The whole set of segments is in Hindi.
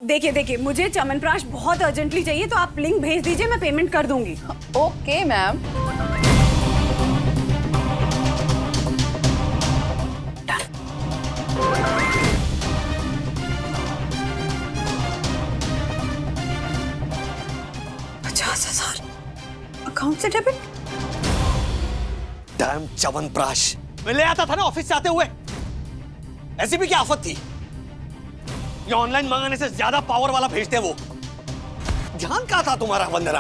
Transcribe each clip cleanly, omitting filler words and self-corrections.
देखिए देखिए, मुझे च्यवनप्राश बहुत अर्जेंटली चाहिए, तो आप लिंक भेज दीजिए, मैं पेमेंट कर दूंगी। Okay ma'am. अकाउंट से डेबिट। डैम च्यवनप्राश, मैं ले आता था ना ऑफिस से आते हुए। ऐसी भी क्या आफत थी? ये ऑनलाइन मंगाने से ज्यादा पावर वाला भेजते हैं वो। ध्यान कहाँ था तुम्हारा वंदना?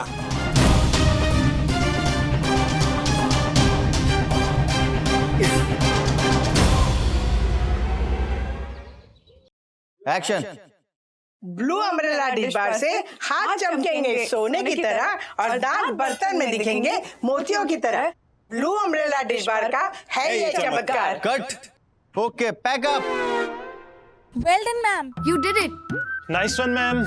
एक्शन। ब्लू अम्ब्रेला डिश बार से हाथ चमकेंगे सोने की तरह और दांत बर्तन में दिखेंगे मोतियों की तरह। ब्लू अम्ब्रेला डिश बार का है ये चमत्कार। Cut. Okay, pack up. Well done, ma'am. You did it. Nice one ma'am.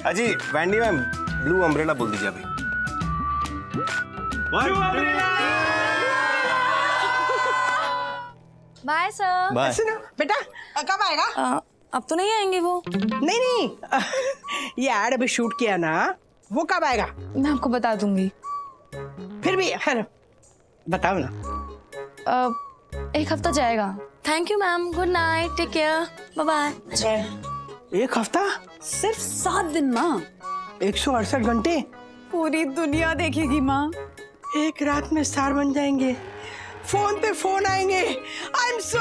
अजी वैंडी मैम, ब्लू अम्ब्रेला बोल दीजिए अभी। Bye, sir. बाय। सुनो बेटा, कब आएगा? अब तो नहीं आएंगे वो। नहीं नहीं, ये एड अभी शूट किया ना, वो कब आएगा? मैं आपको बता दूंगी। फिर भी है, बताओ ना। एक हफ्ता जाएगा। Thank you, ma'am. Good night. Take care. Bye bye. एक हफ्ता? सिर्फ 7 दिन माँ। 168 घंटे? पूरी दुनिया देखेगी माँ। एक रात में स्टार बन जाएंगे, फोन पे फोन आएंगे। आई एम सो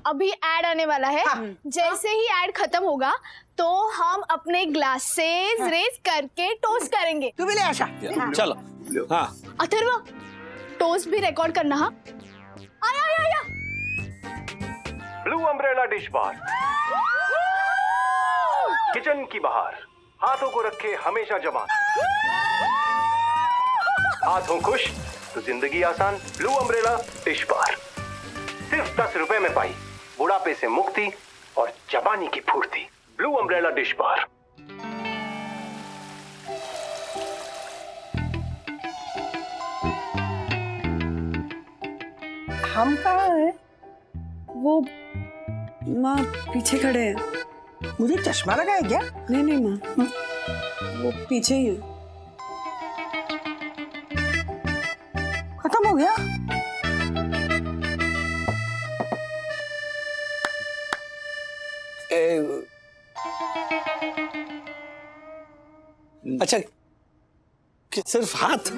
अभी एड आने वाला है। जैसे ही एड खत्म होगा तो हम अपने ग्लासेस रेज करके टोस्ट करेंगे। तू भी ले आशा। चलो। हाँ। अथर्व, टोस्ट भी रिकॉर्ड करना। हाँ, आया आया आया। ब्लू अम्ब्रेला डिश बार, किचन की बाहर, हाथों को रखे हमेशा जमा। हाथों खुश तो जिंदगी आसान। ब्लू अम्ब्रेला डिश बार सिर्फ 10 रुपए में पाई बुढ़ापे से मुक्ति और जवानी की फुर्ती। ब्लू अम्ब्रेला डिश बार। हम कहाँ हैं? वो माँ पीछे खड़े हैं। मुझे चश्मा लगा है क्या? नहीं नहीं माँ, वो पीछे ही है। खत्म हो गया? अच्छा, सिर्फ हाथ?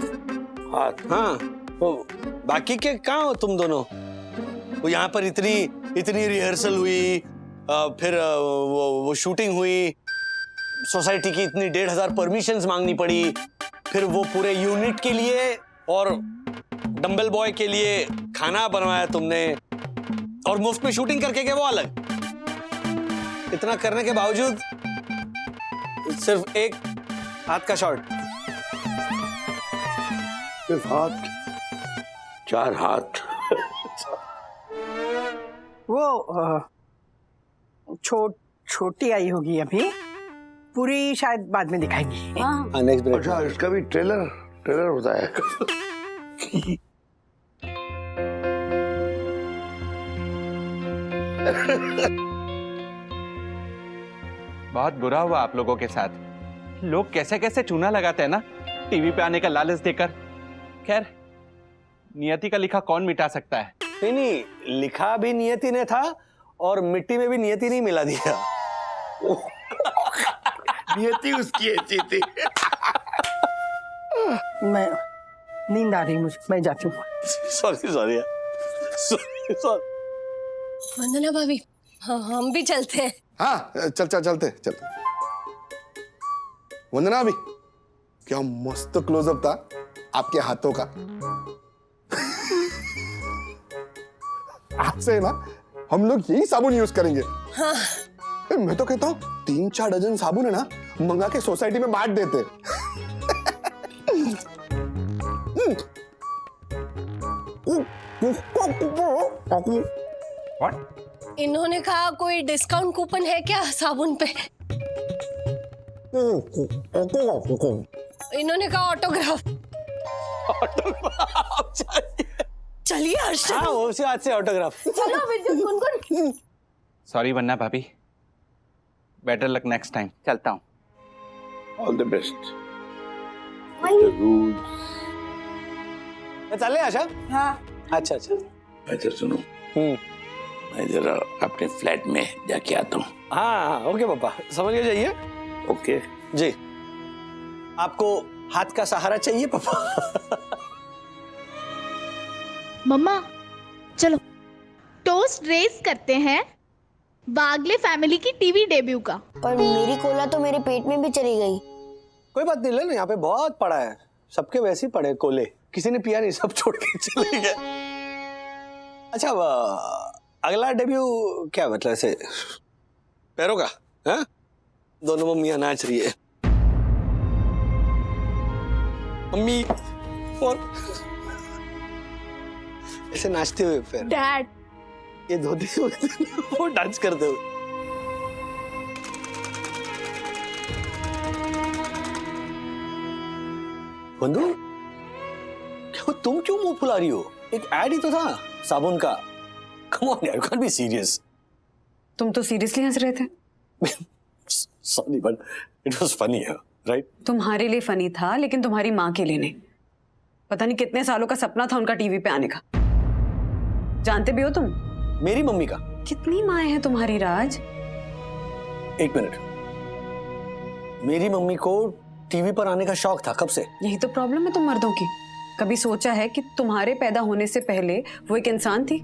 हाथ, हाँ। वो बाकी के कहाँ हो तुम दोनों? वो यहाँ पर इतनी रिहर्सल हुई, फिर वो शूटिंग हुई, सोसाइटी की इतनी 1,500 परमिशंस मांगनी पड़ी, फिर वो पूरे यूनिट के लिए और डंबल बॉय के लिए खाना बनवाया तुमने, और मुफ्त में शूटिंग करके गए वो अलग। इतना करने के बावजूद सिर्फ एक हाथ का शॉट। सिर्फ हाथ, 4 हाथ। वो छोटी आई होगी अभी, पूरी शायद बाद में दिखाएंगी। हाँ, नेक्स्ट ब्रेक। अच्छा, इसका भी ट्रेलर होता है। बहुत बुरा हुआ आप लोगों के साथ। लोग कैसे कैसे चूना लगाते हैं ना टीवी पे आने का लालच देकर। खैर, नियति का लिखा कौन मिटा सकता है। नहीं, लिखा भी नियति ने था और मिट्टी में भी नियति नहीं मिला दिया। नियति उसकी अच्छी थी। मैं नींद आ रही मुझे, मैं जाती हूँ। सॉरी। वंदना भाभी, हम भी चलते हैं। हाँ, चलते। वंदना भी, क्या मस्त क्लोजअप था आपके हाथों का। आज से ना हम लोग यही साबुन यूज करेंगे। हाँ। मैं तो कहता हूँ 3-4 डजन साबुन है ना, मंगा के सोसाइटी में बांट देते। इन्होंने कहा कोई डिस्काउंट कूपन है क्या साबुन पे? इन्होंने कहा ऑटोग्राफ। चलिए हर्षद। हाँ उसी हाथ से ऑटोग्राफ। चलो विद्युत गुनगुन। सॉरी वन्ना भाभी, बेटर लक नेक्स्ट टाइम। चलता हूँ। All the best. चले आशा? हाँ अच्छा अच्छा। अच्छा सुनो, मैं जरा अपने फ्लैट में जाके आता हूँ। हाँ हाँ ओके पापा, समझ के जाइए। ओके जी। आपको हाथ का सहारा चाहिए पापा? मम्मा चलो टोस्ट रेस करते हैं बागले फैमिली की टीवी डेब्यू का। पर मेरी कोला तो मेरे पेट में भी चली गई। कोई बात नहीं, लेना यहाँ पे बहुत पड़ा है, सबके वैसे ही पड़े कोले, किसी ने पिया नहीं, सब छोड़ के चले गए। अच्छा अगला डेब्यू क्या मतलब ऐसे पैरों का? हाँ दोनों मम्मियाँ नाच रही है, मम्मी और ऐसे नाचते हुए पैर, डैड ये धोते हुए वो डांस करते हुए। बंधु तुम क्यों मुंह फुला रही हो? एक ऐड ही तो था साबुन का। कम ऑन यार, यू कांट बी सीरियस। तुम तो सीरियसली हंस रहे थे। Sorry but it was funny, right? तुम्हारे लिए फनी था, लेकिन तुम्हारी माँ के लिए नहीं। पता नहीं कितने सालों का सपना था उनका टीवी पे आने का। जानते भी हो तुम मेरी मम्मी का? कितनी माएँ हैं तुम्हारी राज। एक मिनट, मेरी मम्मी को टीवी पर आने का शौक था कब से? यही तो प्रॉब्लम है तुम मर्दों की। कभी सोचा है कि तुम्हारे पैदा होने से पहले वो एक इंसान थी?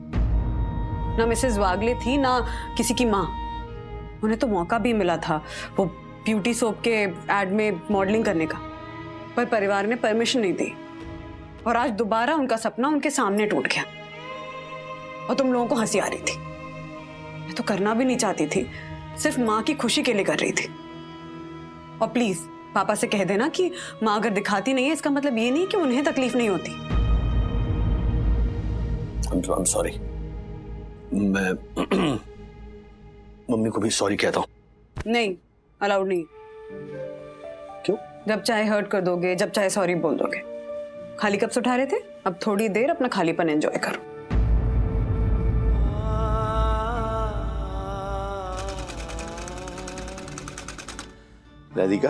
ना मिसेस वागले थी, ना किसी की माँ। उन्हें तो मौका भी मिला था वो ब्यूटी सोप के एड में मॉडलिंग करने का, पर परिवार ने परमिशन नहीं दी। और आज दोबारा उनका सपना उनके सामने टूट गया और तुम लोगों को हंसी आ रही थी। मैं तो करना भी नहीं चाहती थी, सिर्फ माँ की खुशी के लिए कर रही थी। और प्लीज पापा से कह देना कि माँ अगर दिखाती नहीं है इसका मतलब ये नहीं कि उन्हें तकलीफ नहीं होती। I'm sorry। मैं मम्मी को भी सॉरी कहता हूँ। नहीं, अलाउड नहीं। क्यों? जब चाहे हर्ट कर दोगे, जब चाहे सॉरी बोल दोगे। खाली कब से उठा रहे थे? अब थोड़ी देर अपना खालीपन एंजॉय करो। राधिका,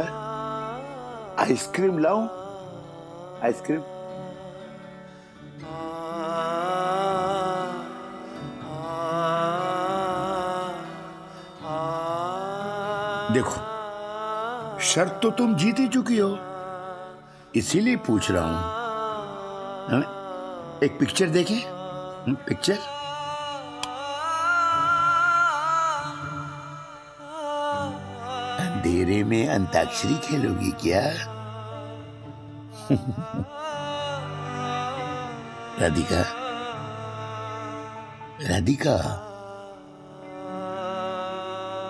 आइसक्रीम लाऊं? आइसक्रीम? देखो, शर्त तो तुम जीत ही चुकी हो, इसीलिए पूछ रहा हूं। एक पिक्चर देखें? पिक्चर? अंधेरे में अंताक्षरी खेलोगी क्या? राधिका, राधिका,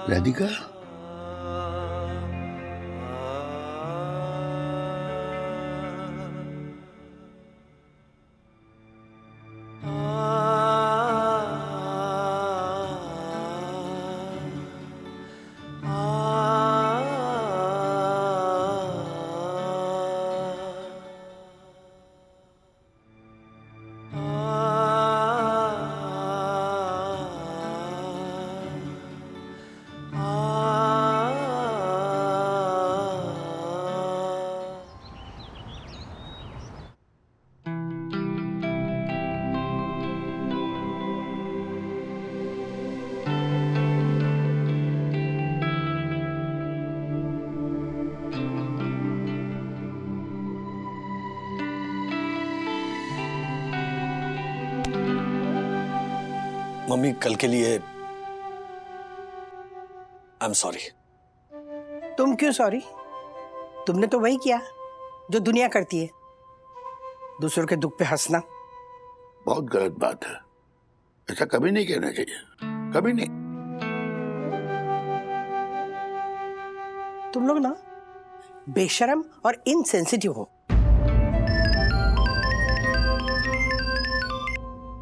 राधिका, मम्मी कल के लिए आई एम सॉरी। तुम क्यों सॉरी? तुमने तो वही किया जो दुनिया करती है, दूसरों के दुख पे हंसना। बहुत गलत बात है, ऐसा कभी नहीं कहना चाहिए, कभी नहीं। तुम लोग ना बेशरम और इनसेंसिटिव हो।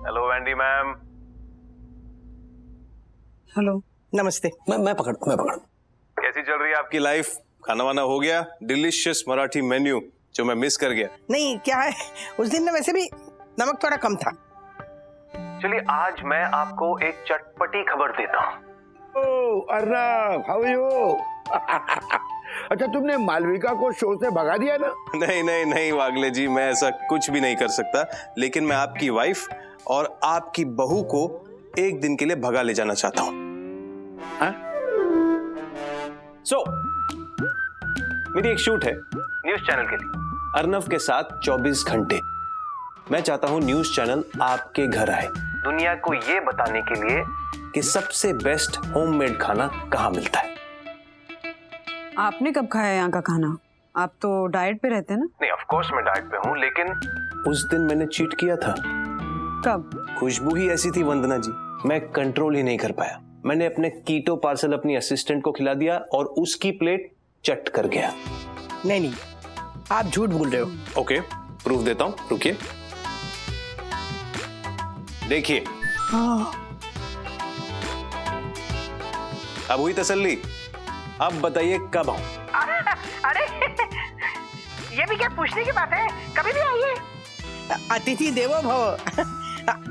Hello Vendée Vendée ma'am. Hello. नमस्ते। मैं पकड़। कैसी चल रही है आपकी लाइफ? खाना वाना हो गया? डिलीशियस मराठी मेन्यू जो मैं मिस कर गया। नहीं, क्या है, उस दिन ना वैसे भी नमक थोड़ा कम था। चलिए आज मैं आपको एक चटपटी खबर देता हूँ। ओह अर्नब, हाउ आर यू? अच्छा तुमने मालविका को शो से भगा दिया ना? नहीं वागले जी, मैं ऐसा कुछ भी नहीं कर सकता, लेकिन मैं आपकी वाइफ और आपकी बहू को एक दिन के लिए भगा ले जाना चाहता हूँ। सो मेरी एक शूट है न्यूज चैनल के लिए, अर्नव के साथ 24 घंटे। मैं चाहता हूं न्यूज चैनल आपके घर आए, दुनिया को ये बताने के लिए कि सबसे बेस्ट होममेड खाना कहां मिलता है। आपने कब खाया यहाँ का खाना? आप तो डाइट पे रहते हैं ना? नहीं, ऑफ कोर्स मैं डाइट पे हूं, लेकिन उस दिन मैंने चीट किया था। कब? खुशबू ही ऐसी थी वंदना जी, मैं कंट्रोल ही नहीं कर पाया। मैंने अपने कीटो पार्सल अपनी असिस्टेंट को खिला दिया और उसकी प्लेट चट कर गया। नहीं, आप झूठ बोल रहे हो। ओके, प्रूफ देता हूं, रुकिए। देखिए, अब हुई तसल्ली? अब बताइए कब आऊं? अरे ये भी क्या पूछने की बात है, कभी भी आइए। अतिथि देवो भव।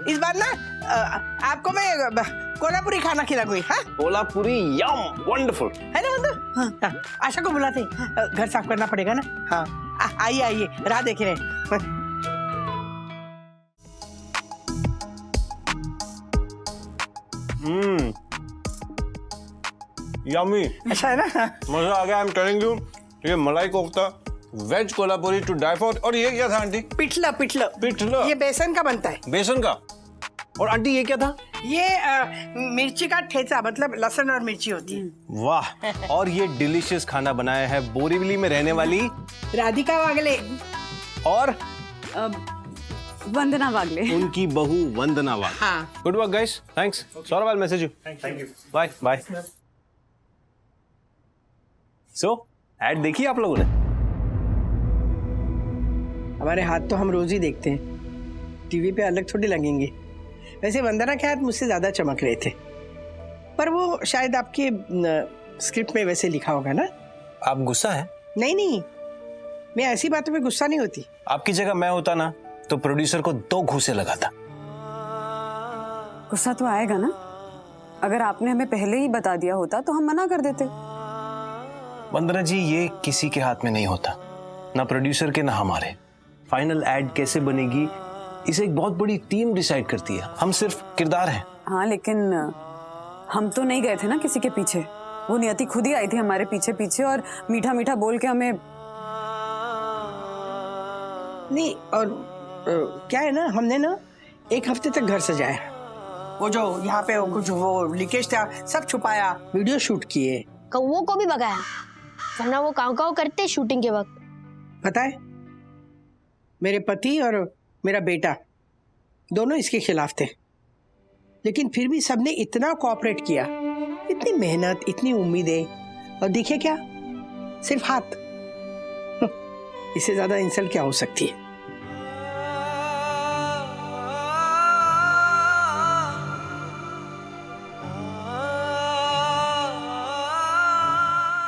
इस बार ना आपको मैं कोल्हापुरी खाना खिलाऊंगी। हाँ, कोल्हापुरी, यम, वंडरफुल है ना बंधु? हाँ, आशा को बुलाते, घर साफ करना पड़ेगा ना। हाँ, आइए राह देख रहे हैं। यम्मी, अच्छा है ना? मजा आ गया। आई एम टेलिंग यू, ये malai kofta, veg Kolhapuri to die for. और ये क्या था आंटी? पिठला। ये बेसन का बनता है। बेसन का। और आंटी ये क्या था? ये मिर्ची का ठेचा, मतलब लहसुन और मिर्ची होती है। वाह। और ये डिलीशियस खाना बनाया है बोरीवली में रहने वाली राधिका वागले और वंदना वागले, उनकी बहू वंदना वागले। हाँ। Good work guys, thanks. Saurabh, I will message you. Thank you, bye bye. So ad देखी आप लोगों ने? हमारे हाथ तो हम रोज ही देखते हैं, टीवी पे अलग थोड़ी लगेंगे। वैसे वंदना के हाथ मुझसे ज्यादा चमक रहे थे, पर वो शायद आपके स्क्रिप्ट में वैसे लिखा होगा ना। आप गुस्सा है? नहीं, मैं ऐसी बातों में गुस्सा नहीं होती। आपकी जगह मैं होता ना तो प्रोड्यूसर को 2 घूंसे लगाता। गुस्सा तो आएगा ना। अगर आपने हमें पहले ही बता दिया होता तो हम मना कर देते। वंदना जी, ये किसी के हाथ में नहीं होता, ना प्रोड्यूसर के ना हमारे। फाइनल एड कैसे बनेगी इसे एक बहुत बड़ी टीम डिसाइड करती है, हम सिर्फ किरदार हैं। हाँ, लेकिन हम तो नहीं गए थे ना किसी के पीछे। वो नियति खुद ही आई थी हमारे पीछे और मीठा मीठा बोल के हमें। नहीं, और क्या है ना, हमने ना 1 हफ्ते तक घर सजाया। वो जो यहाँ पे कुछ वो लीकेज था सब छुपाया, वीडियो शूट किए, कौओं को भी भगाया, वरना वो काव करते शूटिंग के वक्त। पता है, मेरे पति और मेरा बेटा दोनों इसके खिलाफ थे, लेकिन फिर भी सबने इतना कोऑपरेट किया। इतनी मेहनत, इतनी उम्मीदें, और देखिए क्या, सिर्फ हाथ। इससे ज्यादा इंसल्ट क्या हो सकती है?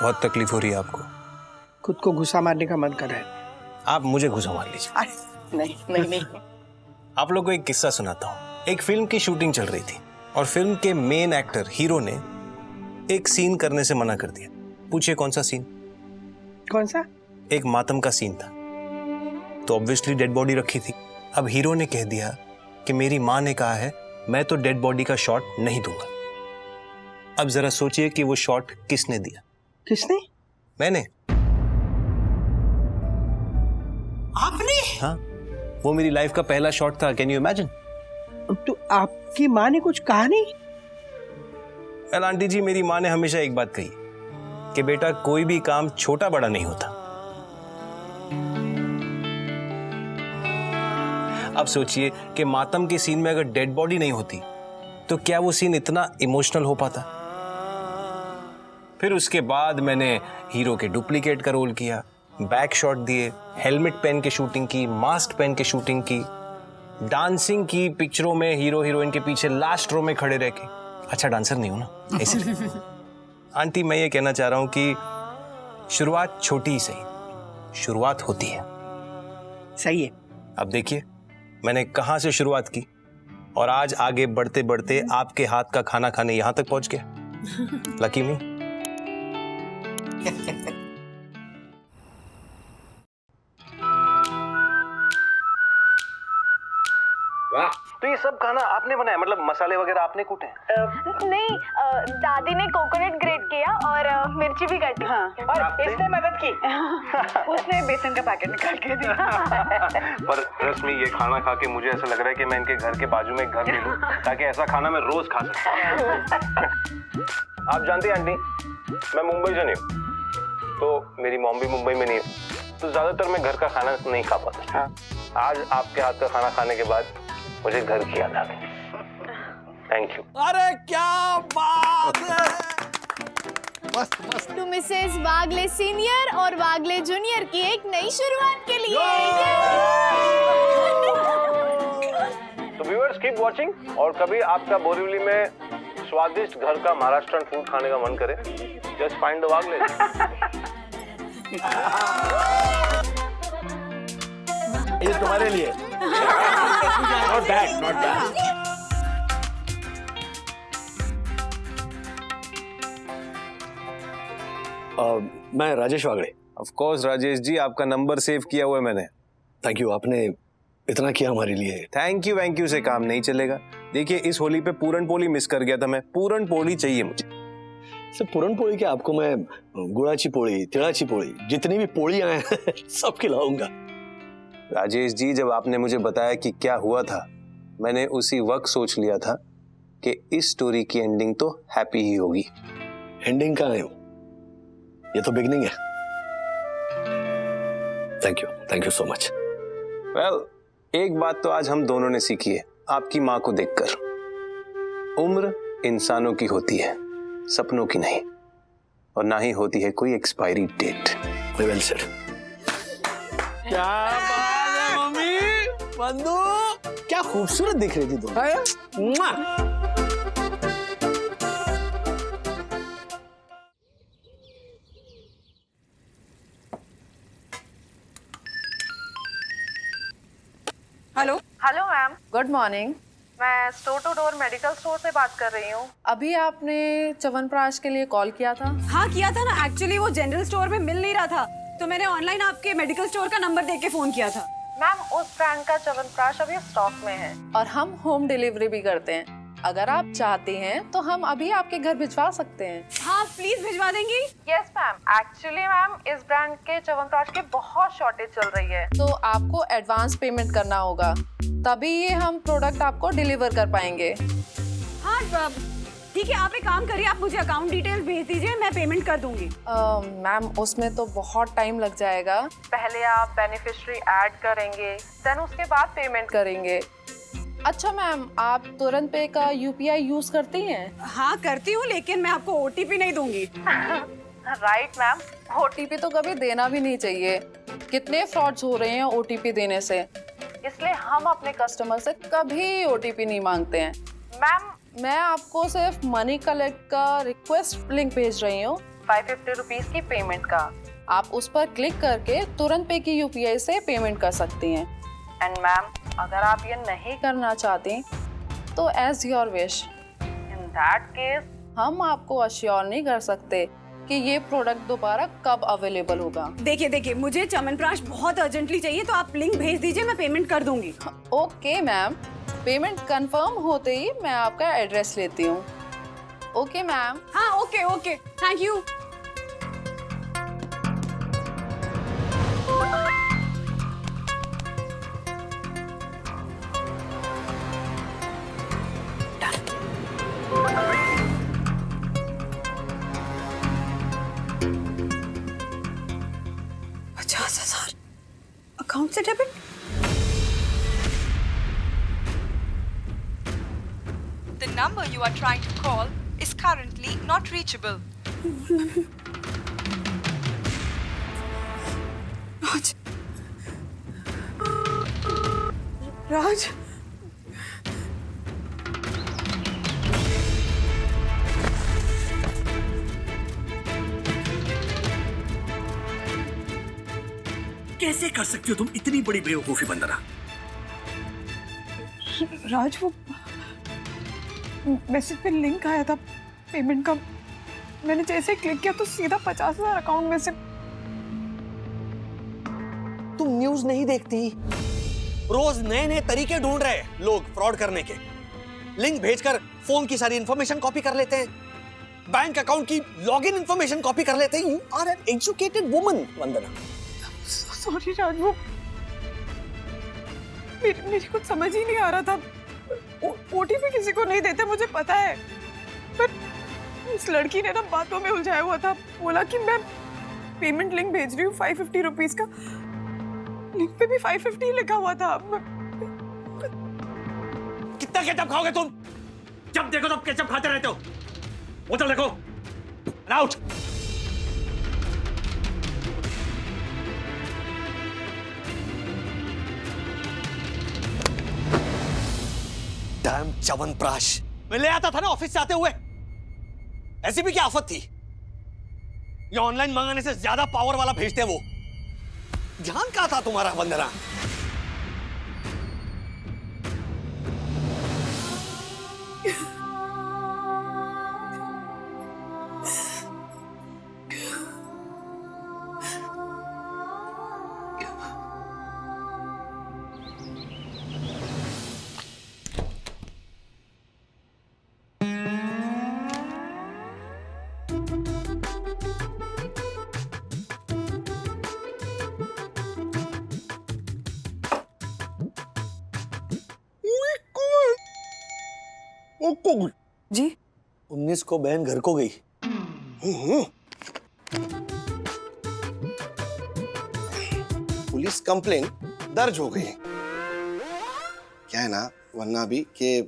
बहुत तकलीफ हो रही है आपको? खुद को घुसा मारने का मन कर रहा है। आप मुझे घुसा मार लीजिए। अरे नहीं। आप लोग को एक किस्सा सुनाता हूँ। एक फिल्म की शूटिंग चल रही थी और फिल्म के मेन एक्टर हीरो ने एक सीन करने से मना कर दिया। पूछिए कौन सा सीन? कौन सा? एक मातम का सीन था। तो ऑब्वियसली डेड बॉडी रखी थी। अब हीरो ने कह दिया कि मेरी माँ ने कहा है मैं तो डेड बॉडी का शॉट नहीं दूंगा। अब जरा सोचिए कि वो शॉट किसने दिया? किसने? मैंने। आपने? हाँ, वो मेरी लाइफ का पहला शॉट था। Can you imagine? तो आपकी माँ ने कुछ कहा नहीं? वेल आंटी जी, मेरी माँ ने हमेशा एक बात कही कि बेटा कोई भी काम छोटा बड़ा नहीं होता। अब सोचिए कि मातम के सीन में अगर डेड बॉडी नहीं होती तो क्या वो सीन इतना इमोशनल हो पाता? फिर उसके बाद मैंने हीरो के डुप्लीकेट का रोल किया, बैक शॉट दिए, हेलमेट पहन के शूटिंग की, मास्क पहन के शूटिंग की। डांसिंग की पिक्चरों में हीरो हीरोइन के पीछे लास्ट रो में खड़े रह के अच्छा डांसर नहीं हूं ना, इसलिए। आंटी, मैं ये कहना चाह रहा हूं कि शुरुआत छोटी ही सही, शुरुआत होती है। सही है। अब देखिए मैंने कहां से शुरुआत की और आज आगे बढ़ते बढ़ते आपके हाथ का खाना खाने यहां तक पहुंच गया। लकी मी। वाह, तो ये सब खाना आपने बनाया, मतलब मसाले वगैरह आपने कूटे हैं? नहीं, दादी ने कोकोनट ग्रेट किया और मिर्ची भी काटी। हाँ, और इसने मदद की। उसने बेसन का पैकेट निकाल के दिया। पर ट्रस्ट में ये खाना खा के मुझे ऐसा लग रहा है कि मैं इनके घर के बाजू में एक घर ले लूं ताकि ऐसा खाना मैं रोज खा सकूं। आप जानती हैं आंटी, मैं मुंबई से नहीं हूँ, तो मेरी मॉम भी मुंबई में नहीं है, तो ज्यादातर मैं घर का खाना नहीं खा पाता। आज आपके हाथ का खाना खाने के बाद मुझे घर की याद आ गई। Thank you. अरे क्या बात है, मस्त मस्त। टू मिसेस वागले सीनियर और वागले जूनियर की एक नई शुरुआत के लिए। तो व्यूअर्स कीप वॉचिंग, और कभी आपका बोरीवली में स्वादिष्ट घर का महाराष्ट्रन फूड खाने का मन करे, जस्ट फाइंड द वागले। ये तुम्हारे लिए। Not bad, not bad. मैं राजेश वागड़े। ऑफ कोर्स राजेश जी, आपका नंबर सेव किया हुआ है मैंने। थैंक यू, आपने इतना किया हमारे लिए। थैंक यू से काम नहीं चलेगा। देखिए इस होली पे पूरन पोली मिस कर गया था मैं, पूरन पोली चाहिए मुझे। सिर्फ पूरन पोली क्या, आपको मैं गुड़ाची पोली, तिळाची पोली, जितनी भी पोलियां हैं सब खिलाऊंगा। राजेश जी, जब आपने मुझे बताया कि क्या हुआ था, मैंने उसी वक्त सोच लिया था कि इस स्टोरी की एंडिंग तो हैप्पी ही होगी। एंडिंग कहाँ है, ये तो बिगनिंग है। Thank you so much. Well, एक बात तो आज हम दोनों ने सीखी है आपकी माँ को देखकर, उम्र इंसानों की होती है, सपनों की नहीं, और ना ही होती है कोई एक्सपायरी डेट। Well said. क्या बात है मम्मी, बंधु, क्या खूबसूरत दिख रही थी तुम। Hello. Hello ma'am, good morning. मैं store to door medical store से बात कर रही हूँ। अभी आपने च्यवनप्राश के लिए कॉल किया था? हाँ किया था ना, एक्चुअली वो जनरल स्टोर में मिल नहीं रहा था, तो मैंने ऑनलाइन आपके मेडिकल स्टोर का नंबर देके फोन किया था। मैम, उस ब्रांड का च्यवनप्राश अभी स्टॉक में है और हम होम डिलीवरी भी करते हैं। अगर आप चाहती हैं तो हम अभी आपके घर भिजवा सकते हैं। हाँ प्लीज भिजवा देंगी। यस मैम, एक्चुअली मैम इस ब्रांड के च्यवनप्राश की बहुत शॉर्टेज चल रही है, तो आपको एडवांस पेमेंट करना होगा, तभी ये हम प्रोडक्ट आपको डिलीवर कर पाएंगे। हाँ ठीक है, आप एक काम करिए, आप मुझे अकाउंट डिटेल्स भेज दीजिए, मैं पेमेंट कर दूंगी। मैम, उसमें तो बहुत टाइम लग जाएगा। पहले आप बेनिफिशियरी ऐड करेंगे, देन उसके बाद पेमेंट करेंगे। अच्छा मैम, आप तुरंत पे का यूपीआई यूज करती हैं? हाँ करती हूँ, लेकिन मैं आपको ओटीपी नहीं दूंगी। राइट मैम, ओटीपी तो कभी देना भी नहीं चाहिए। कितने फ्रॉड्स हो रहे हैं ओटीपी देने से, इसलिए हम अपने कस्टमर से कभी ओटीपी नहीं मांगते हैं। मैम, मैं आपको सिर्फ मनी कलेक्ट का रिक्वेस्ट लिंक भेज रही हूँ 550 रुपीज की पेमेंट का। आप उस पर क्लिक करके तुरंत पे की यूपीआई से पेमेंट कर सकती हैं। एंड मैम, अगर आप ये नहीं करना चाहती तो as your wish. In that case हम आपको अश्योर नहीं कर सकते कि ये प्रोडक्ट दोबारा कब अवेलेबल होगा। देखिए मुझे च्यवनप्राश बहुत अर्जेंटली चाहिए, तो आप लिंक भेज दीजिए, मैं पेमेंट कर दूंगी। ओके मैम, पेमेंट कंफर्म होते ही मैं आपका एड्रेस लेती हूँ। Okay ma'am. हाँ ओके, थैंक यू। अकाउंट से debit. The number you are trying to call is currently not reachable. राज, कैसे कर सकती हो तुम इतनी बड़ी बेवकूफी वंदना? राज, वो मैसेज पे लिंक आया था पेमेंट का, मैंने जैसे क्लिक किया तो सीधा 50,000 अकाउंट में से। तुम न्यूज नहीं देखती? रोज नए नए तरीके ढूंढ रहे हैं लोग फ्रॉड करने के। लिंक भेजकर फोन की सारी इंफॉर्मेशन कॉपी कर लेते हैं, बैंक अकाउंट की लॉगिन इंफॉर्मेशन कॉपी कर लेते हैं। You are an educated woman Vandana. Sorry Raj, वो मेरी कुछ समझ ही नहीं आ रहा था। ओटीपी किसी को नहीं देते, मुझे पता है, पर उस लड़की ने ना बातों में उलझाया हुआ था। बोला कि मैं पेमेंट लिंक भेज रही हूँ 550 रुपीज का, लिंक पे भी 550 लिखा हुआ था। कितना केचप खाओगे तुम? जब देखो तब केचप खाते रहते हो। बोतल देखो, आउट। डैम च्यवनप्राश, मैं ले आता था ना ऑफिस से आते हुए। ऐसी भी क्या आफत थी? ये ऑनलाइन मंगाने से ज्यादा पावर वाला भेजते वो। ध्यान कहां था तुम्हारा वंदना? जी 19 को बहन घर को गई। पुलिस कंप्लेन दर्ज हो गई। क्या है ना वरना भी कि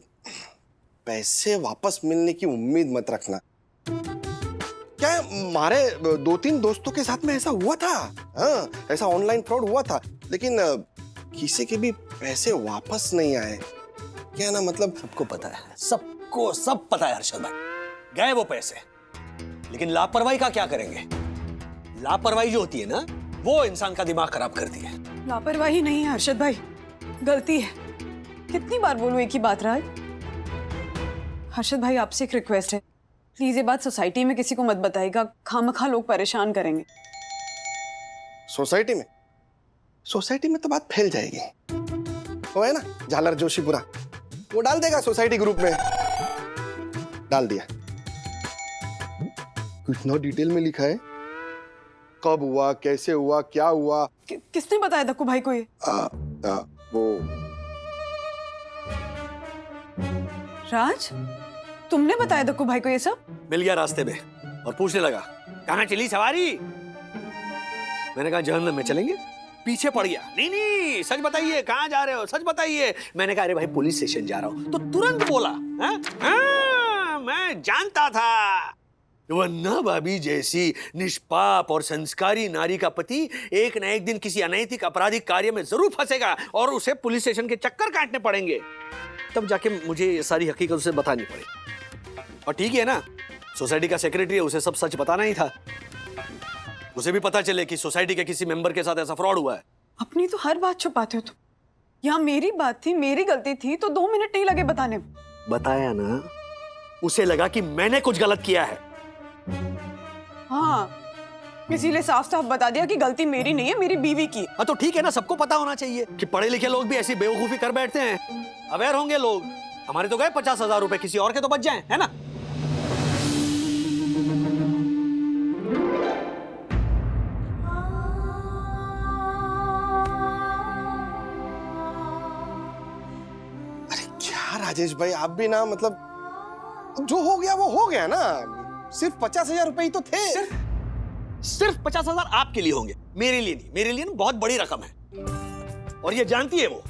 पैसे वापस मिलने की उम्मीद मत रखना। क्या है, हमारे 2-3 दोस्तों के साथ में ऐसा हुआ था। हाँ, ऐसा ऑनलाइन फ्रॉड हुआ था, लेकिन किसी के भी पैसे वापस नहीं आए। क्या है ना, मतलब सबको पता है, सबको सब पता है हर्षद भाई, गए वो पैसे। लेकिन लापरवाही का क्या करेंगे? लापरवाही जो होती है ना, वो इंसान का दिमाग खराब करती है। लापरवाही नहीं है हर्षद भाई, गलती है। कितनी बार बोलूं एक ही बात राज? हर्षद भाई आपसे एक रिक्वेस्ट है, प्लीज ये बात सोसाइटी में किसी को मत बताइएगा, खामखा लोग परेशान करेंगे। सोसाइटी में तो बात फैल जाएगी। वो है ना झालर जोशीपुरा, वो डाल देगा सोसाइटी ग्रुप में। डाल दिया। कितना डिटेल में लिखा है, कब हुआ, कैसे हुआ, क्या हुआ। किसने बताया दक्कू भाई को ये? वो राज, तुमने बताया दक्कू भाई को ये सब? मिल गया रास्ते में और पूछने लगा कहाँ चली सवारी। मैंने कहा जहन्नम में चलेंगे। पीछे पड़ गया, नहीं सच बताइए कहाँ जा रहे हो, सच बताइए। मैंने कहा अरे भाई पुलिस स्टेशन जा रहा हूँ। तो तुरंत बोला मैं जानता था। वन्ना भाभी जैसी निष्पाप और संस्कारी नारी का पति एक न एक दिन किसी अनैतिक आपराधिक कार्य में जरूर फंसेगा और उसे पुलिस स्टेशन के चक्कर काटने पड़ेंगे। तब जाके मुझे ये सारी हकीकत उसे बतानी पड़ेगी। और ठीक है ना, सोसाइटी का सेक्रेटरी है, उसे सब सच बताना ही था। उसे भी पता चले कि सोसाइटी के किसी मेंबर के साथ ऐसा फ्रॉड हुआ है। अपनी तो हर बात छुपाते हो तुम। यहाँ मेरी बात थी, मेरी गलती थी, तो 2 मिनट नहीं लगे बताने में। बताया ना, उसे लगा कि मैंने कुछ गलत किया है। हाँ, इसीलिए साफ साफ बता दिया कि गलती मेरी नहीं है, मेरी बीवी की। हाँ तो ठीक है ना, सबको पता होना चाहिए कि पढ़े लिखे लोग भी ऐसी बेवकूफी कर बैठते हैं। अवेयर होंगे लोग। हमारे तो गए 50,000 रुपए, किसी और के तो बच जाएं, है ना? अरे क्या राजेश भाई, आप भी ना, मतलब जो हो गया वो हो गया ना। सिर्फ 50,000 रुपए ही तो थे। सिर्फ 50,000 आपके लिए होंगे, मेरे लिए नहीं। मेरे लिए ना बहुत बड़ी रकम है और ये जानती है वो,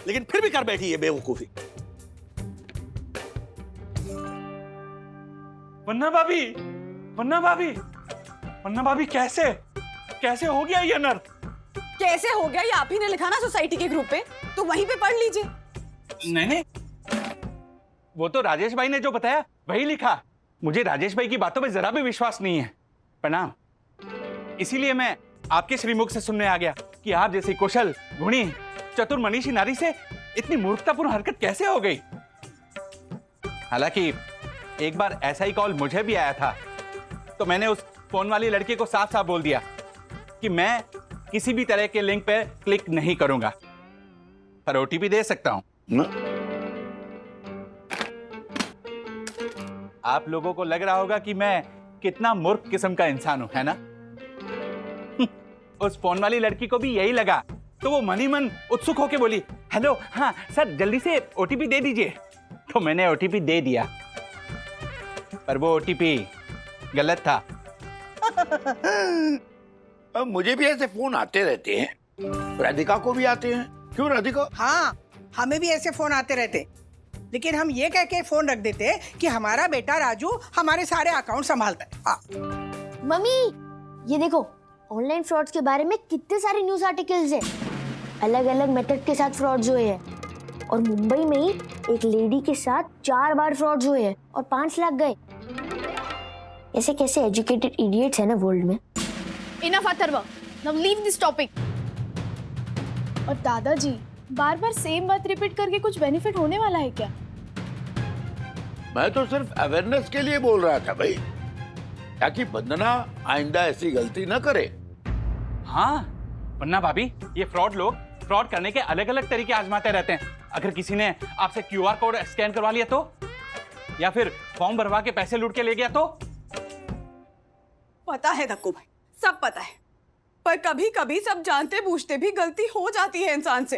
लेकिन फिर भी कर बैठी है बेवकूफी। वन्ना भाभी कैसे हो गया ये अनर्थ? कैसे हो गया ये आप ही ने लिखा ना सोसाइटी के ग्रुप पे, तो वहीं पे पढ़ लीजिए। नहीं, वो तो राजेश भाई ने जो बताया वही लिखा। मुझे राजेश भाई की बातों पे जरा भी विश्वास नहीं है। प्रणाम। इसीलिए मैं आपके श्रीमुख से सुनने आ गया। कि आप जैसी कुशल, गुणी, चतुर मनीषी नारी से इतनी मूर्खतापूर्ण हरकत कैसे हो गई। हालांकि एक बार ऐसा ही कॉल मुझे भी आया था, तो मैंने उस फोन वाली लड़की को साफ साफ बोल दिया कि मैं किसी भी तरह के लिंक पे क्लिक नहीं करूंगा, पर ओटीपी दे सकता हूं। आप लोगों को लग रहा होगा कि मैं कितना मूर्ख किस्म का इंसान हूं, है ना? उस फोन वाली लड़की को भी यही लगा, तो वो मन ही मन उत्सुक होके बोली, हेलो, हाँ सर, जल्दी से ओटीपी दे दीजिए। तो मैंने ओटीपी दे दिया, पर वो ओटीपी गलत था। मुझे भी ऐसे फोन आते रहते हैं, राधिका को भी आते हैं। क्यों राधिका? हाँ, हमें भी ऐसे फोन आते रहते, लेकिन हम ये कह के फोन रख देते कि हमारा बेटा राजू हमारे सारे अकाउंट संभालता है। मम्मी, ये देखो, ऑनलाइन फ्रॉड्स के बारे में कितने सारे न्यूज आर्टिकल्स हैं। अलग अलग मेथड के साथ फ्रॉड्स हुए हैं, और मुंबई में ही एक लेडी के साथ 4 बार फ्रॉड्स हुए हैं और 5 लाख गए। ऐसे कैसे एजुकेटेड इडियट्स है ना वर्ल्ड में। Enough Atharva, now leave this topic. और दादाजी, बार बार सेम बात रिपीट करके कुछ बेनिफिट होने वाला है क्या? मैं तो सिर्फ अवेयरनेस के लिए बोल रहा था भाई, ताकि वंदना आइंदा ऐसी गलती न करे। हाँ, वरना भाभी, ये फ्रॉड लोग फ्रॉड करने के अलग अलग तरीके आजमाते रहते हैं। अगर किसी ने आपसे क्यूआर कोड स्कैन करवा लिया तो, या फिर फॉर्म भरवा के पैसे लूट के ले गया तो। पता है धक्कू भाई, सब पता है, पर कभी कभी सब जानते बूझते भी गलती हो जाती है इंसान से।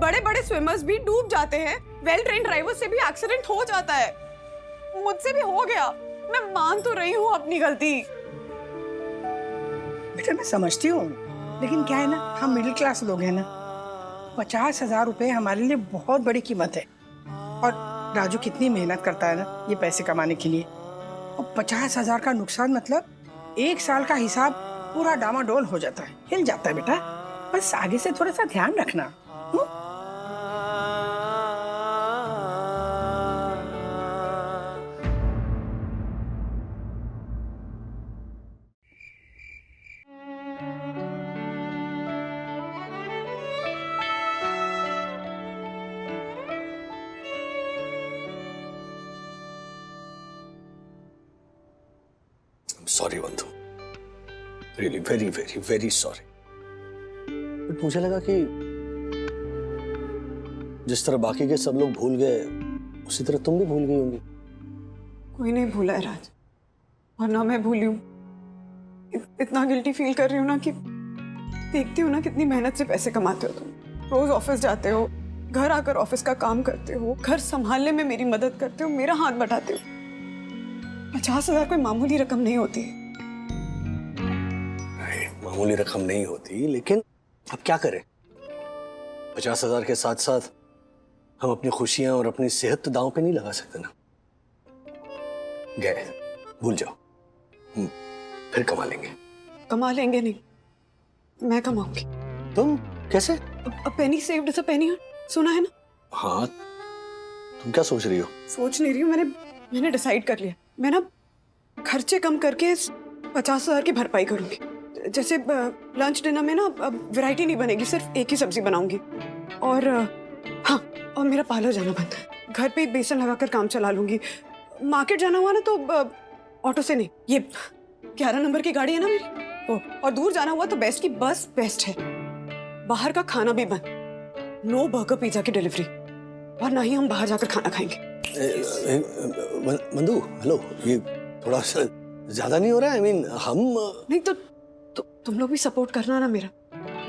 बड़े बड़े स्विमर्स भी डूब जाते हैं, वेल ट्रेन ड्राइवर से भी एक्सीडेंट हो जाता है, मुझसे भी हो गया। मैं मान तो रही हूँ अपनी गलती। बेटा मैं समझती हूँ, लेकिन क्या है ना, हम मिडिल क्लास लोग हैं ना, 50,000 रुपए हमारे लिए बहुत बड़ी कीमत है। और राजू कितनी मेहनत करता है ना ये पैसे कमाने के लिए, और 50,000 का नुकसान मतलब 1 साल का हिसाब पूरा डामाडोल हो जाता है, हिल जाता है। बेटा बस आगे से थोड़ा सा ध्यान रखना। सॉरी बंधु, really very very very sorry. But मुझे लगा कि जिस तरह बाकी के सब लोग भूल गए, उसी तरह तुम भी भूल गई होंगी। कोई नहीं भूला है राज, और ना मैं भूली हूँ। इतना गिल्टी फील कर रही हूँ ना, कि देखती हूँ ना कितनी मेहनत से पैसे कमाते हो तुम। रोज ऑफिस जाते हो, घर आकर ऑफिस का काम करते हो, घर संभालने में मेरी मदद करते हो, मेरा हाथ बटाते हो। 50,000 कोई मामूली रकम नहीं होती है। मामूली रकम नहीं होती, लेकिन अब क्या करें? 50,000 के साथ साथ हम अपनी खुशियां और अपनी सेहत तो दांव पे नहीं लगा सकते ना। गए, भूल जाओ, फिर कमा लेंगे। कमा लेंगे नहीं, मैं कमाऊंगी। तुम कैसे? A penny saved is a penny earned, सुना है ना? हाँ, तुम क्या सोच रही हो? सोच नहीं रही हूँ, मैंने डिसाइड कर लिया। मैं ना खर्चे कम करके 50,000 की भरपाई करूंगी। जैसे लंच डिनर में ना वैरायटी नहीं बनेगी, सिर्फ एक ही सब्जी बनाऊंगी। और हाँ, और मेरा पार्लर जाना बंद है। घर पे ही बेसन लगाकर काम चला लूंगी। मार्केट जाना हुआ ना तो ऑटो से नहीं, ये 11 नंबर की गाड़ी है ना मेरी, वो। और दूर जाना हुआ तो बेस्ट की बस बेस्ट है। बाहर का खाना भी बंद, नो बर्गर पिज्जा की डिलीवरी, और ना ही हम बाहर जाकर खाना खाएंगे। बंधु, हेलो, ये थोड़ा सा ज्यादा नहीं हो रहा है? I mean, हम नहीं तो तुम लोग भी सपोर्ट करना ना मेरा।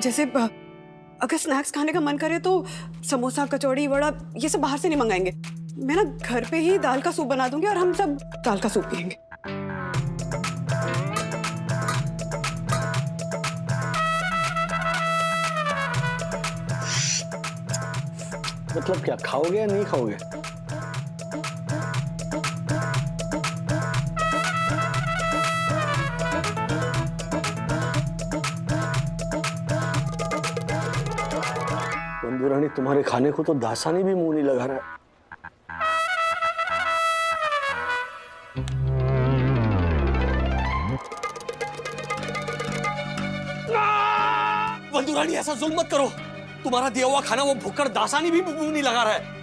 जैसे अगर स्नैक्स खाने का मन करे तो समोसा, कचौड़ी, वड़ा, ये सब बाहर से नहीं मंगाएंगे। मैं ना घर पे ही दाल का सूप बना दूंगी और हम सब दाल का सूप पियेंगे। मतलब क्या, खाओगे या नहीं खाओगे? बंधु रानी, तुम्हारे खाने को तो दासानी भी मुंह नहीं लगा रहा है। बंधु रानी ऐसा जुल्म मत करो, तुम्हारा दिया हुआ खाना वो भुक्कड़ दासानी भी मुंह नहीं लगा रहा है।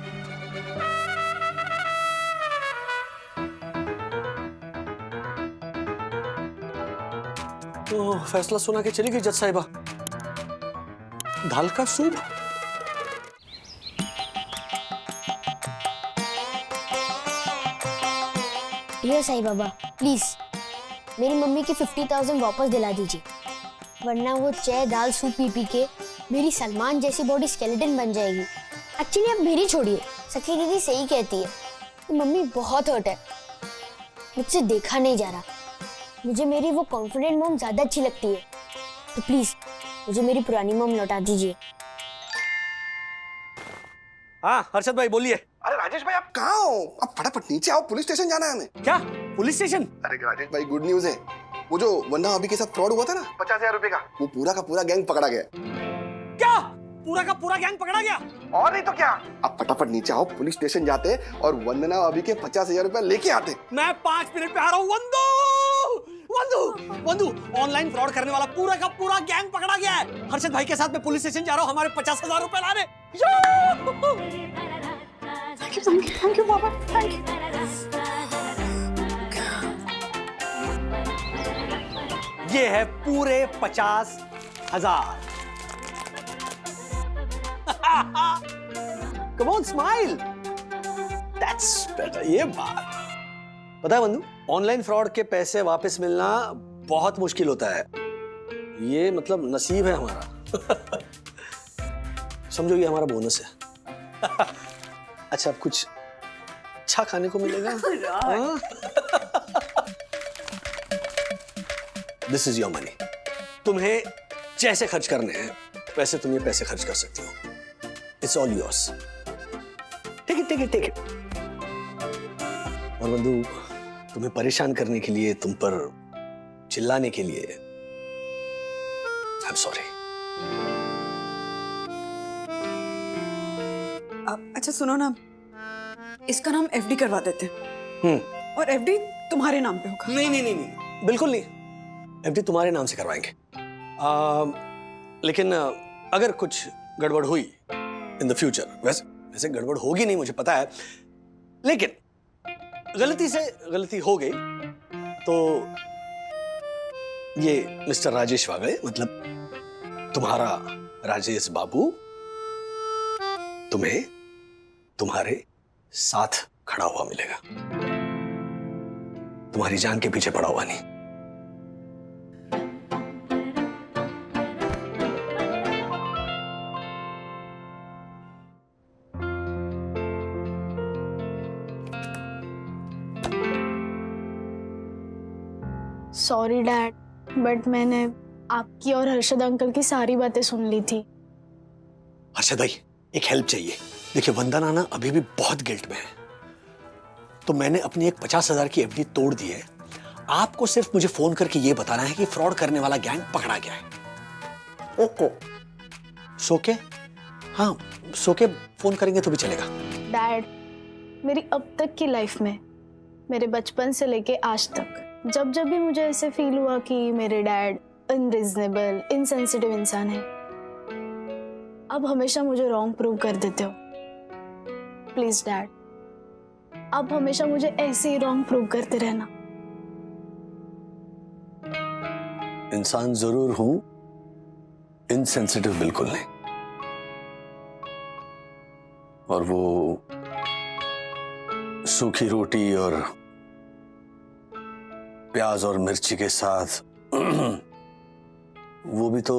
तो फैसला सुना के चली गई जज साहिबा। दाल का soup. Dear Sai Baba, please मेरी मम्मी की 50,000 वापस दिला दीजिए, वरना वो चाय दाल सूप पी पी के मेरी सलमान जैसी बॉडी स्केलेटन बन जाएगी। एक्चुअली आप मेरी छोड़िए, सखी दीदी सही कहती है कि मम्मी बहुत हर्ट है, मुझसे देखा नहीं जा रहा। मुझे मेरी वो कॉन्फिडेंट मॉम ज्यादा अच्छी लगती है, तो प्लीज मुझे मेरी पुरानी मॉम लौटा दीजिए। हाँ हर्षद भाई बोलिए। अरे राजेश भाई आप कहाँ हो? आप फटाफट नीचे आओ, पुलिस स्टेशन जाना है हमें। क्या पुलिस स्टेशन? अरे राजेश भाई गुड न्यूज है, वो जो वन्ना अभी के साथ फ्रॉड हुआ था ना 50,000 रुपए का, वो पूरा का पूरा गैंग पकड़ा गया। क्या पूरा का पूरा गैंग पकड़ा गया? और नहीं तो क्या। आप फटाफट नीचे आओ, पुलिस स्टेशन जाते और वंदना अभी के 50,000 रुपए लेके आते। मैं 5 मिनट पे आ रहा हूँ। वंदू वंदू वंदू ऑनलाइन फ्रॉड करने वाला पूरा का पूरा गैंग पकड़ा गया है। हर्षद भाई के साथ मैं पुलिस स्टेशन जा रहा हूँ, हमारे 50,000 रुपए लाने। Thank you Baba, thank you. ये है पूरे 50,000। Come on, smile. That's better. ये बात पता है बंधु, ऑनलाइन फ्रॉड के पैसे वापस मिलना बहुत मुश्किल होता है। ये मतलब नसीब है हमारा। समझो ये हमारा बोनस है। अच्छा अब कुछ अच्छा खाने को मिलेगा। दिस इज योर मनी, तुम्हें जैसे खर्च करने हैं वैसे तुम ये पैसे खर्च कर सकते हो। It's all yours. Take it take it take it. और बंधु तुम्हें परेशान करने के लिए, तुम पर चिल्लाने के लिए आई एम सॉरी। अच्छा सुनो ना, इसका नाम एफडी करवा देते हैं। और एफडी तुम्हारे नाम पे होगा। नहीं नहीं नहीं नहीं, बिल्कुल नहीं। एफडी तुम्हारे नाम से करवाएंगे। लेकिन अगर कुछ गड़बड़ हुई इन द फ्यूचर, वैसे गड़बड़ होगी नहीं मुझे पता है, लेकिन गलती से गलती हो गई तो ये मिस्टर राजेश वागले, मतलब तुम्हारा राजेश बाबू, तुम्हें तुम्हारे साथ खड़ा हुआ मिलेगा, तुम्हारी जान के पीछे पड़ा हुआ नहीं। सॉरी डैड, बट मैंने आपकी और हर्षद अंकल की सारी बातें सुन ली थी। हर्षद भाई एक हेल्प चाहिए। देखिए वंदना ना अभी भी बहुत गिल्ट में है, तो मैंने अपनी एक 50,000 की एफडी तोड़ दी है। आपको सिर्फ मुझे फोन करके ये बताना है कि फ्रॉड करने वाला गैंग पकड़ा गया है। ओके सोके? हाँ सोके फोन करेंगे तो भी चलेगा। डैड, मेरी अब तक की लाइफ में, मेरे बचपन से लेके आज तक, जब भी मुझे ऐसे फील हुआ कि मेरे डैड अनरीजनेबल, इनसेंसिटिव इंसान है, अब हमेशा मुझे रॉन्ग प्रूव कर देते हो। प्लीज डैड, अब हमेशा मुझे ऐसे ही रॉन्ग प्रूव करते रहना। इंसान जरूर हूं, इनसेंसिटिव बिल्कुल नहीं। और वो सूखी रोटी और प्याज और मिर्ची के साथ वो भी तो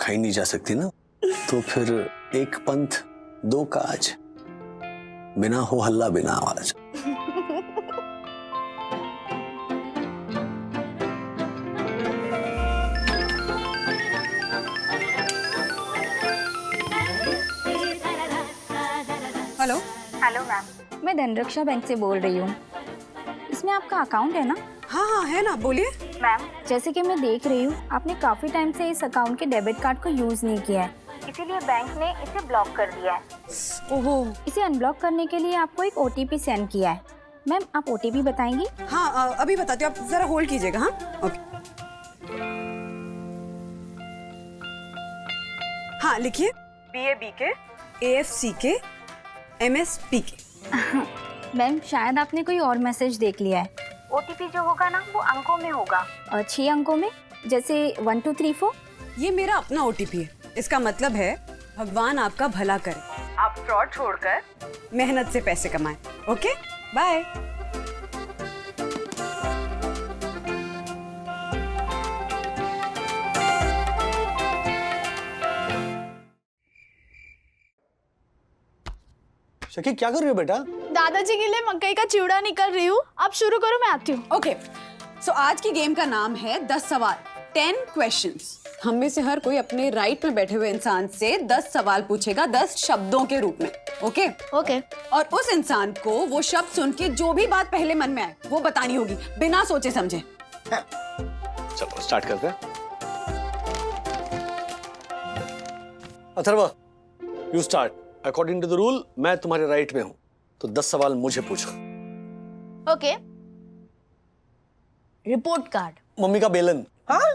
खाई नहीं जा सकती ना, तो फिर एक पंथ दो काज, बिना हो हल्ला बिना आवाज। हेलो हेलो मैम, मैं धनरक्षा बैंक से बोल रही हूँ। इसमें आपका अकाउंट है ना? हाँ हाँ है ना, बोलिए। मैम, जैसे कि मैं देख रही हूँ आपने काफी टाइम से इस अकाउंट के डेबिट कार्ड को यूज नहीं किया है, इसीलिए बैंक ने इसे ब्लॉक कर दिया है। ओहो। इसे अनब्लॉक करने के लिए आपको एक OTP सेंड किया है। मैम आप OTP बताएंगी? हाँ अभी बताती हूँ, आप जरा होल्ड कीजिएगा। हाँ ओके। हाँ लिखिए, BA BK AFCK MSPK। Ma'am शायद आपने कोई और मैसेज देख लिया है। OTP जो होगा ना वो अंकों में होगा, 6 अंकों में, जैसे 1 2 3 4। ये मेरा अपना OTP है। इसका मतलब है भगवान आपका भला करे, आप फ्रॉड छोड़कर मेहनत से पैसे कमाएं। Okay bye. सखी क्या कर रही हो बेटा? दादाजी के लिए मकई का चिवड़ा निकल रही हूँ। आप शुरू करो, मैं आती हूँ। ओके सो आज की गेम का नाम है 10 सवाल 10 क्वेश्चंस। हम में से हर कोई अपने राइट में बैठे हुए इंसान से 10 सवाल पूछेगा 10 शब्दों के रूप में। Okay okay. और उस इंसान को वो शब्द सुन के जो भी बात पहले मन में आए वो बतानी होगी बिना सोचे समझे। चलो स्टार्ट करते हैं। Atharv you start. According to the rule मैं तुम्हारे राइट में हूं, तो 10 सवाल मुझे पूछो। ओके। Report card. मम्मी का बेलन। हाँ?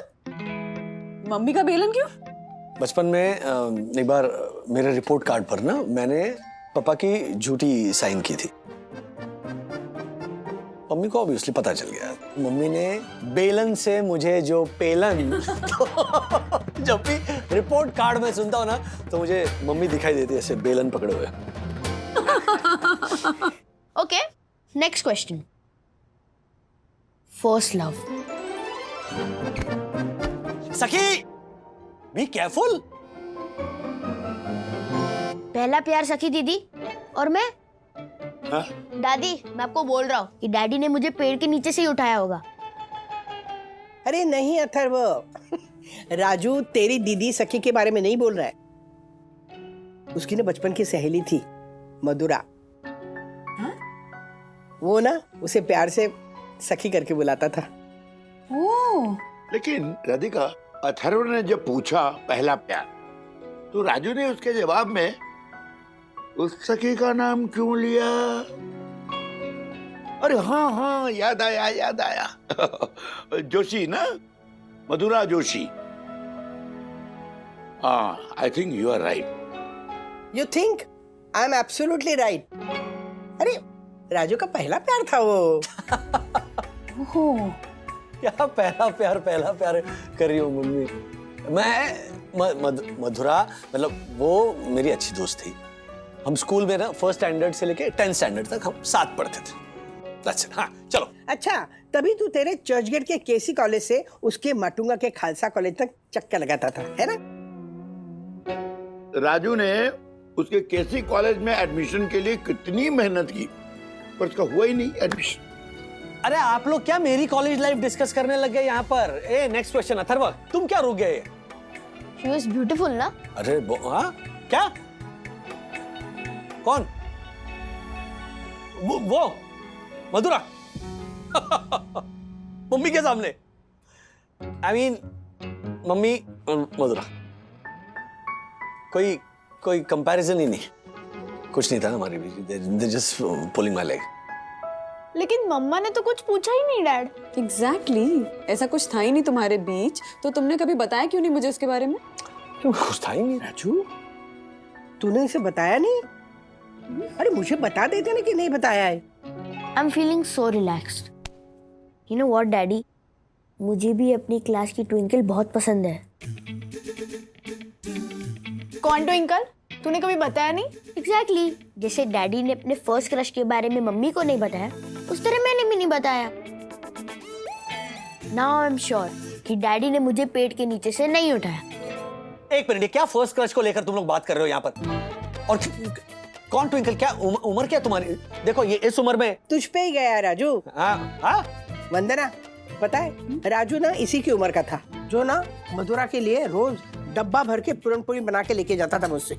मम्मी का बेलन क्यों? बचपन में एक बार मेरे रिपोर्ट कार्ड पर ना मैंने पापा की झूठी साइन की थी। मम्मी को ऑब्वियसली पता चल गया। मम्मी ने बेलन से मुझे जो पेलन तो जब भी रिपोर्ट कार्ड में सुनता हूं ना तो मुझे मम्मी दिखाई देती है ऐसे बेलन पकड़े हुए। Okay next question. First love. सखी बी केयरफुल। पहला प्यार सखी दीदी और मैं। हाँ? दादी मैं आपको बोल रहा हूँ कि डैडी ने मुझे पेड़ के नीचे से ही उठाया होगा। अरे नहीं अथर्व, राजू तेरी दीदी सखी के बारे में नहीं बोल रहा है। उसकी ना बचपन की सहेली थी मधुरा। हाँ? वो ना उसे प्यार से सखी करके बुलाता था। ओह लेकिन राधिका, अथर्व ने जब पूछा पहला प्यार तो राजू ने उसके जवाब में उस सखी का नाम क्यों लिया? अरे हाँ हाँ याद आया जोशी ना, मधुरा जोशी। हाँ I think you are right. You think? I am absolutely right. अरे राजू का पहला प्यार था वो। क्या पहला प्यार कर रही हो मम्मी? मैं मधुरा मतलब वो मेरी अच्छी दोस्त थी। हम स्कूल में ना फर्स्ट स्टैंडर्ड से लेके 10th स्टैंडर्ड तक हम साथ पढ़ते थे। That's it. हाँ चलो। अच्छा तभी तू तेरे चर्चगेट के केसी कॉलेज से उसके माटुंगा के खालसा कॉलेज तक चक्कर लगाता था, है ना? राजू ने उसके केसी कॉलेज में एडमिशन के लिए कितनी मेहनत की पर उसका हुआ ही नहीं एडमिशन। अरे आप लोग क्या मेरी कॉलेज लाइफ डिस्कस करने लग गए यहाँ पर? ए नेक्स्ट क्वेश्चन अथर्व, तुम क्या रुक गए? She was beautiful ना? अरे हाँ क्या? कौन? वो मधुरा। मम्मी के सामने। I mean मम्मी और मधुरा कोई कंपैरिजन ही नहीं, कुछ नहीं था हमारे बीच। They're just pulling my leg. लेकिन मम्मा ने तो कुछ पूछा ही नहीं डैड। एग्जैक्टली ऐसा कुछ था ही नहीं तुम्हारे बीच, तो तुमने कभी बताया क्यों नहीं मुझे उसके बारे में? क्यों कुछ था ही नहीं? राजू तूने इसे बताया नहीं? अरे मुझे बता देते ना कि नहीं बताया है। I'm feeling so relaxed. You know what, Daddy? मुझे भी अपनी क्लास की ट्विंकल बहुत पसंद है। कौन ट्विंकल? तूने कभी बताया नहीं? Exactly. जैसे डैडी ने अपने फर्स्ट क्रश के बारे में मम्मी को नहीं बताया, उस तरह मैंने भी नहीं बताया। Now I'm sure कि डैडी ने मुझे पेट के नीचे से नहीं उठाया। एक मिनट, क्या फर्स्ट क्रश को लेकर तुम लोग बात कर रहे हो यहाँ पर? और कौन ट्विंकल? क्या उम्र क्या तुम्हारी? देखो ये इस उम्र में तुझ पे ही गया राजू। हाँ वंदना पता है राजू ना इसी की उम्र का था जो ना मधुरा के लिए रोज डब्बा भर के पूरन पूरी बना के लेके जाता था मुझसे।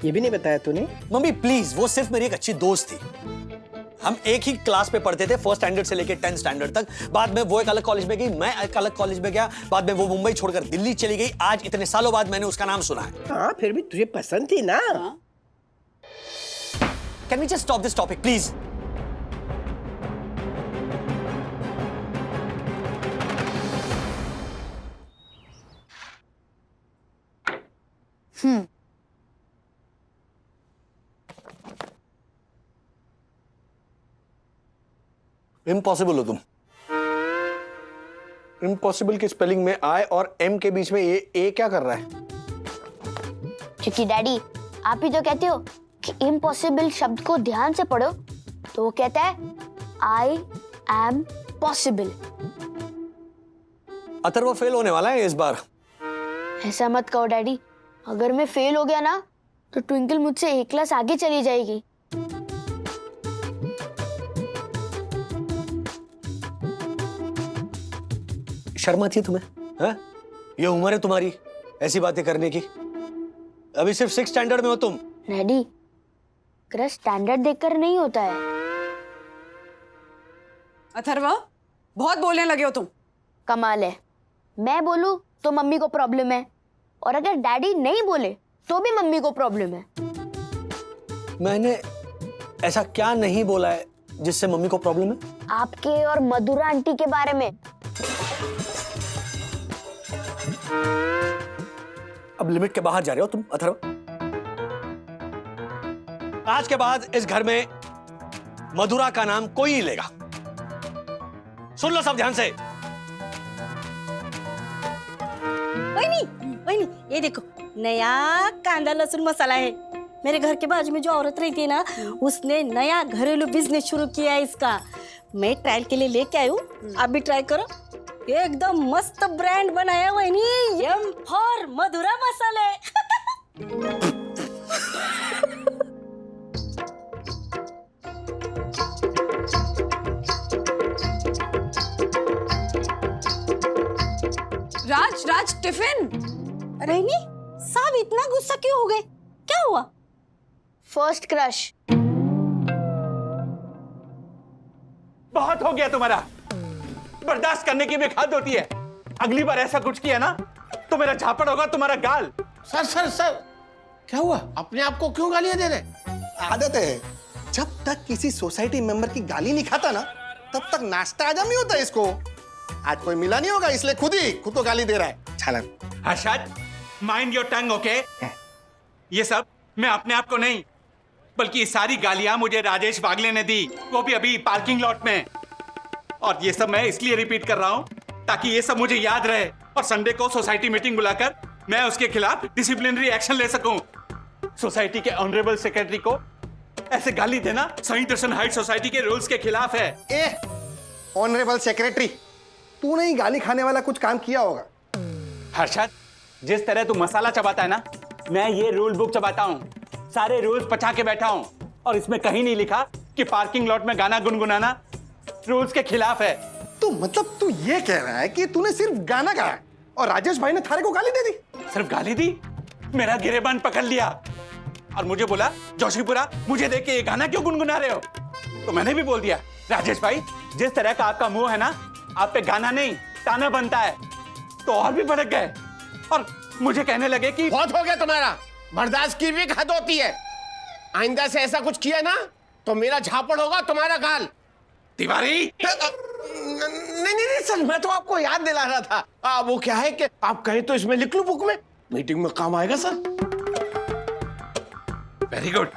ये भी नहीं बताया तूने? मम्मी प्लीज, वो सिर्फ मेरी एक अच्छी दोस्त थी। हम एक ही क्लास पे पढ़ते थे फर्स्ट स्टैंडर्ड से लेके 10th स्टैंडर्ड तक। बाद में वो एक अलग कॉलेज में गई, मैं एक अलग कॉलेज में गया। बाद में वो मुंबई छोड़कर दिल्ली चली गई। आज इतने सालों बाद मैंने उसका नाम सुना है। हाँ फिर भी तुझे पसंद थी ना। Can we just stop this topic please? Impossible हो तुम। इम्पॉसिबल की स्पेलिंग में आई और एम के बीच में ए क्या कर रहा है? क्योंकि डैडी आप ही तो कहते हो कि इम्पॉसिबल शब्द को ध्यान से पढ़ो, तो वो कहता है I am possible. Atharva fail होने वाला है इस बार। ऐसा मत कहो डैडी, अगर मैं फेल हो गया ना तो ट्विंकल मुझसे एक क्लास आगे चली जाएगी। शर्म आती है तुम्हें? हाँ? ये उम्र है तुम्हारी ऐसी बातें करने की। अभी सिर्फ 6th स्टैंडर्ड में हो तुम। डैडी क्रश स्टैंडर्ड देखकर नहीं होता है। अथर्व, बहुत बोलने लगे हो तुम। कमाल है, मैं बोलूं तो मम्मी को प्रॉब्लम है, और अगर डैडी नहीं बोले तो भी मम्मी को प्रॉब्लम है। मैंने ऐसा क्या नहीं बोला है जिससे मम्मी को प्रॉब्लम है? आपके और मधुरा आंटी के बारे में। अब लिमिट के बाहर जा रहे हो तुम अथर्व। आज के बाद इस घर में मधुरा का नाम कोई नहीं लेगा। सुन लो सब ध्यान से। वही ये देखो, नया कांदा लहसुन मसाला है। मेरे घर के बाजू में जो औरत रहती है ना, उसने नया घरेलू बिजनेस शुरू किया है इसका। मैं ट्रायल के लिए लेके आई हूँ, आप भी ट्राई करो। एकदम मस्त ब्रांड बनाया हुआ है नी, एम फॉर मधुरा मसाले। राज टिफिन। अरे नहीं, साहब इतना गुस्सा क्यों हो गए? क्या हुआ? First crush. बहुत हो गया तुम्हारा, बर्दाश्त करने की भी हद होती है। अगली बार ऐसा कुछ किया ना तो मेरा झापड़ होगा तुम्हारा गाल। सर क्या हुआ? अपने आप को क्यों गालियां दे रहे? आदत है, जब तक किसी सोसाइटी मेंबर की गाली नहीं खाता ना तब तक नाश्ता हजम नहीं होता इसको। आज कोई मिला नहीं होगा इसलिए खुद को गाली दे रहा है। छालन। Harshad, mind your tongue, okay? ये सब मैं अपने आप को नहीं, बल्कि ये सारी गालियां मुझे राजेश वागले ने दी, वो भी अभी पार्किंग लॉट में। और ये सब मैं इसलिए रिपीट कर रहा हूं ताकि ये सब मुझे याद रहे और संडे को सोसाइटी मीटिंग बुलाकर मैं उसके खिलाफ डिसिप्लिनरी एक्शन ले सकूं। सोसाइटी के ऑनरेबल सेक्रेटरी को ऐसे गाली देना सही दर्शन हाइट सोसाइटी के रूल्स के खिलाफ है। ऑनरेबल सेक्रेटरी, तूने ही गाली खाने वाला कुछ काम किया होगा। हर्षद, जिस तरह तू मसाला चबाता है ना, मैं ये रूल बुक चबाता हूँ। सारे रूल्स पछा के बैठा हूँ और इसमें कहीं नहीं लिखा कि पार्किंग लॉट में गाना गुनगुनाना रूल्स के खिलाफ है। तो मतलब तू ये कह रहा है कि तूने सिर्फ गाना गाया और राजेश भाई ने थारे को गाली दे दी? सिर्फ गाली दी? मेरा गिरेबान पकड़ लिया और मुझे बोला, जोशीपुरा मुझे देख के ये गाना क्यों गुनगुना रहे हो? तो मैंने भी बोल दिया, राजेश भाई जिस तरह का आपका मुंह है ना, आप पे गाना नहीं ताना बनता है। तो और भी भड़क गए और मुझे कहने लगे कि बहुत हो गया तुम्हारा, बर्दाश्त की भी हद होती है। आइंदा से ऐसा कुछ किया ना तो मेरा झापड़ होगा तुम्हारा गाल। तिवारी, नहीं सर, मैं तो आपको याद दिला रहा था। वो क्या है कि आप कहे तो इसमें लिख लूं बुक में, मीटिंग में काम आएगा sir. Very good,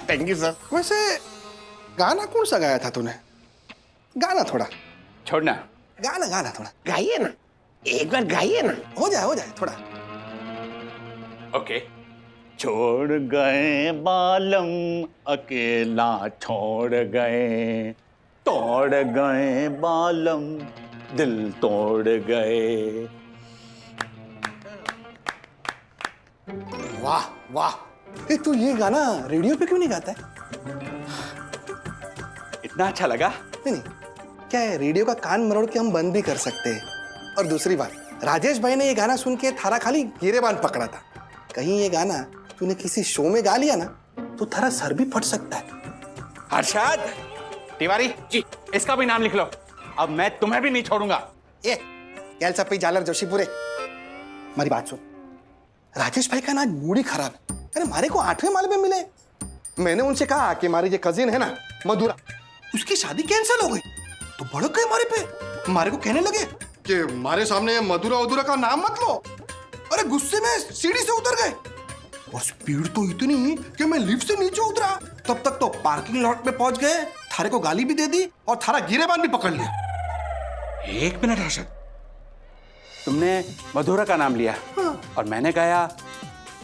thank you sir. वैसे गाना कौन सा गाया था तूने? गाना थोड़ा छोड़ना। गाना थोड़ा गाइए ना, एक बार गाइए ना। हो जाए थोड़ा। ओके। छोड़ गए बालम अकेला छोड़ गए, तोड़ गए बालम दिल तोड़ गए। वाह वाह, तू ये गाना रेडियो पे क्यों नहीं गाता है? इतना अच्छा लगा? नहीं, क्या है, रेडियो का कान मरोड़ के हम बंद भी कर सकते हैं। और दूसरी बात, राजेश भाई ने ये गाना सुन के थारा खाली गिरेबान पकड़ा था। कहीं ये गाना तूने किसी शो में गा लिया ना तो थारा सर भी फट सकता है। हर्षद, तिवारी जी, इसका भी नाम लिख लो। अब मैं तुम्हें भी नहीं छोड़ूंगा। कैल सप्पी जालर जोशीपुरे, हमारी बात सुन। राजेश भाई का ना मूड ही खराब है। अरे मारे को 8वें माले पे मिले। मैंने उनसे कहा कि हमारी जो कजिन है ना मधुरा, उसकी शादी कैंसिल हो गई। तो भड़क गए हमारे पे, हमारे को कहने लगे कि हमारे सामने मधुरा का नाम मत लो। अरे गुस्से में सीढ़ी से उतर गए और स्पीड तो इतनी कि मैं लिफ्ट से नीचे उतरा। तब तक तो पार्किंग लॉट में पहुंच गए थारे को गाली भी दे दी और थारा गिरेबान भी पकड़ लिया। एक मिनट हर्षद, तुमने मधुरा का नाम लिया और मैंने कहा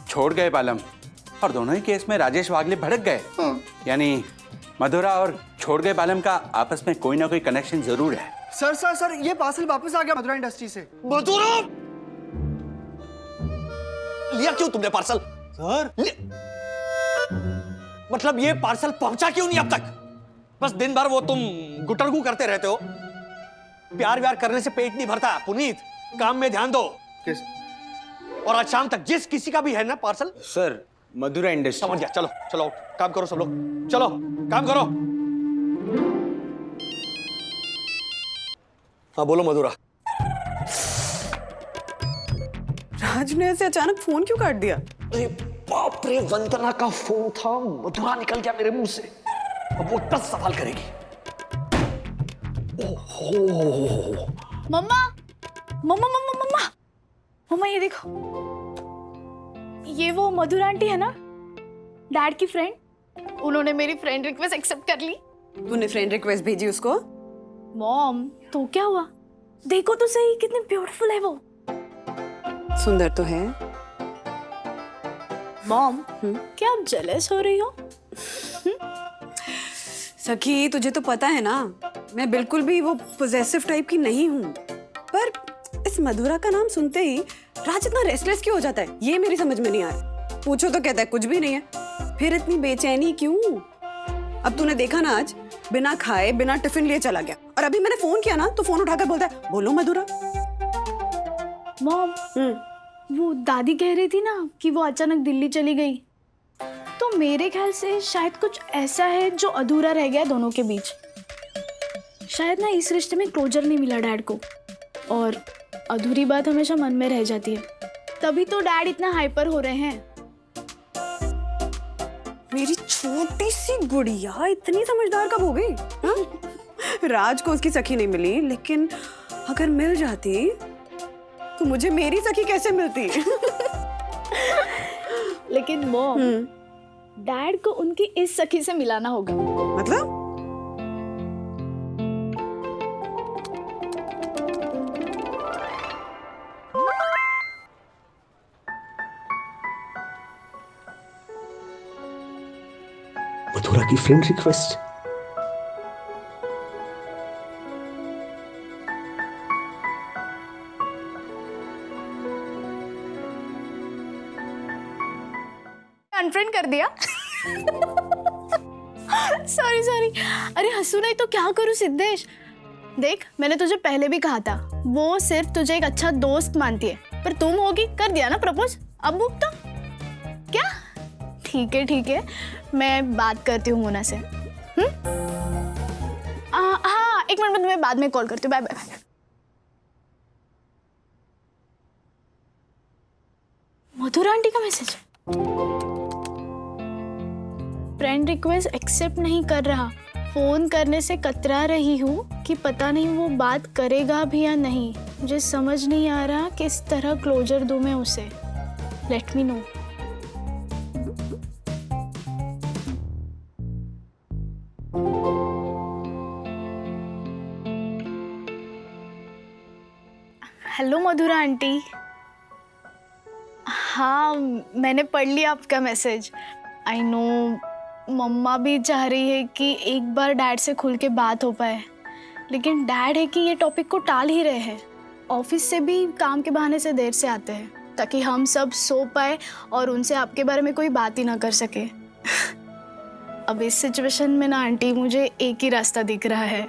छोड़ गए बालम, और दोनों ही केस में राजेश वागले भड़क गए। यानी मधुरा और छोड़ गए बालम का आपस में कोई ना कोई कनेक्शन जरूर है। सर सर सर, ये पार्सल वापस आ गया मधुरा इंडस्ट्री से। मधुरा लिया क्यों तुमने पार्सल? सर मतलब ये पार्सल पहुंचा क्यों नहीं अब तक? बस दिन भर वो तुम गुटरगू करते रहते हो। प्यार व्यार करने से पेट नहीं भरता पुनीत, काम में ध्यान दो। और आज शाम तक जिस किसी का भी है ना पार्सल। सर मधुरा इंडस्ट्री। समझ गया, चलो चलो काम करो सब लोग, चलो काम करो। हाँ बोलो मधुरा। राज ने ऐसे अचानक फोन क्यों काट दिया? अरे बाप रे, वंदना का फोन था, मधुरा निकल गया मेरे मुंह से। अब वो 10 सवाल करेगी। ओहो मम्मा मम्मा मम्मा मम्मा मम्मा, ये देखो, ये वो मधुरा आंटी है ना, डैड की फ्रेंड। उन्होंने मेरी फ्रेंड रिक्वेस्ट एक्सेप्ट कर ली। तूने फ्रेंड रिक्वेस्ट भेजी उसको? मॉम तो क्या हुआ, देखो तो सही कितनी ब्यूटीफुल है वो। सुंदर तो है। मॉम क्या आप जेलस हो रही हो? सखी तुझे तो पता है ना, मैं बिल्कुल भी वो पोजेसिव टाइप की नहीं हूँ, पर इस मधुरा का नाम सुनते ही राज इतना रेस्टलेस क्यों हो जाता है, ये मेरी समझ में नहीं आ रहा। पूछो तो कहता है कुछ भी नहीं है, फिर इतनी बेचैनी क्यों? अब तूने देखा ना, आज बिना खाए बिना टिफिन लिए चला गया, और अभी मैंने फोन किया ना तो फोन उठाकर बोलता है बोलो मधुरा। मॉम वो दादी कह रही थी ना कि वो अचानक दिल्ली चली गई, तो मेरे ख्याल से शायद कुछ ऐसा है जो अधूरा रह गया दोनों के बीच। शायद ना इस रिश्ते में क्लोजर नहीं मिला डैड को, और अधूरी बात हमेशा मन में रह जाती है, तभी तो डैड इतना हाइपर हो रहे हैं। मेरी छोटी सी गुड़िया इतनी समझदार कब हो गई? राज को उसकी सखी नहीं मिली, लेकिन अगर मिल जाती तो मुझे मेरी सखी कैसे मिलती? लेकिन मॉम डैड को उनकी इस सखी से मिलाना होगा। मतलब? मधुरा की फ्रेंड रिक्वेस्ट। अनफ्रेंड कर दिया। सॉरी सॉरी, अरे हंसू नहीं तो क्या करूं सिद्धेश। देख मैंने तुझे पहले भी कहा था, वो सिर्फ तुझे एक अच्छा दोस्त मानती है, पर तुम होगी कर दिया ना प्रपोज। अब तो क्या? ठीक है, मैं बात करती हूँ मोना से। हाँ 1 मिनट में तुम्हें बाद में कॉल करती हूँ। Bye bye. मधुरा आंटी का मैसेज, फ्रेंड रिक्वेस्ट एक्सेप्ट नहीं कर रहा, फोन करने से कतरा रही हूँ कि पता नहीं वो बात करेगा भी या नहीं। मुझे समझ नहीं आ रहा किस तरह क्लोजर दूं मैं उसे। Let me know. हेलो मधुरा आंटी। हाँ मैंने पढ़ लिया आपका मैसेज। आई नो मम्मा भी चाह रही है कि एक बार डैड से खुल के बात हो पाए, लेकिन डैड है कि ये टॉपिक को टाल ही रहे हैं। ऑफिस से भी काम के बहाने से देर से आते हैं ताकि हम सब सो पाए और उनसे आपके बारे में कोई बात ही ना कर सके। अब इस सिचुएशन में ना आंटी मुझे एक ही रास्ता दिख रहा है।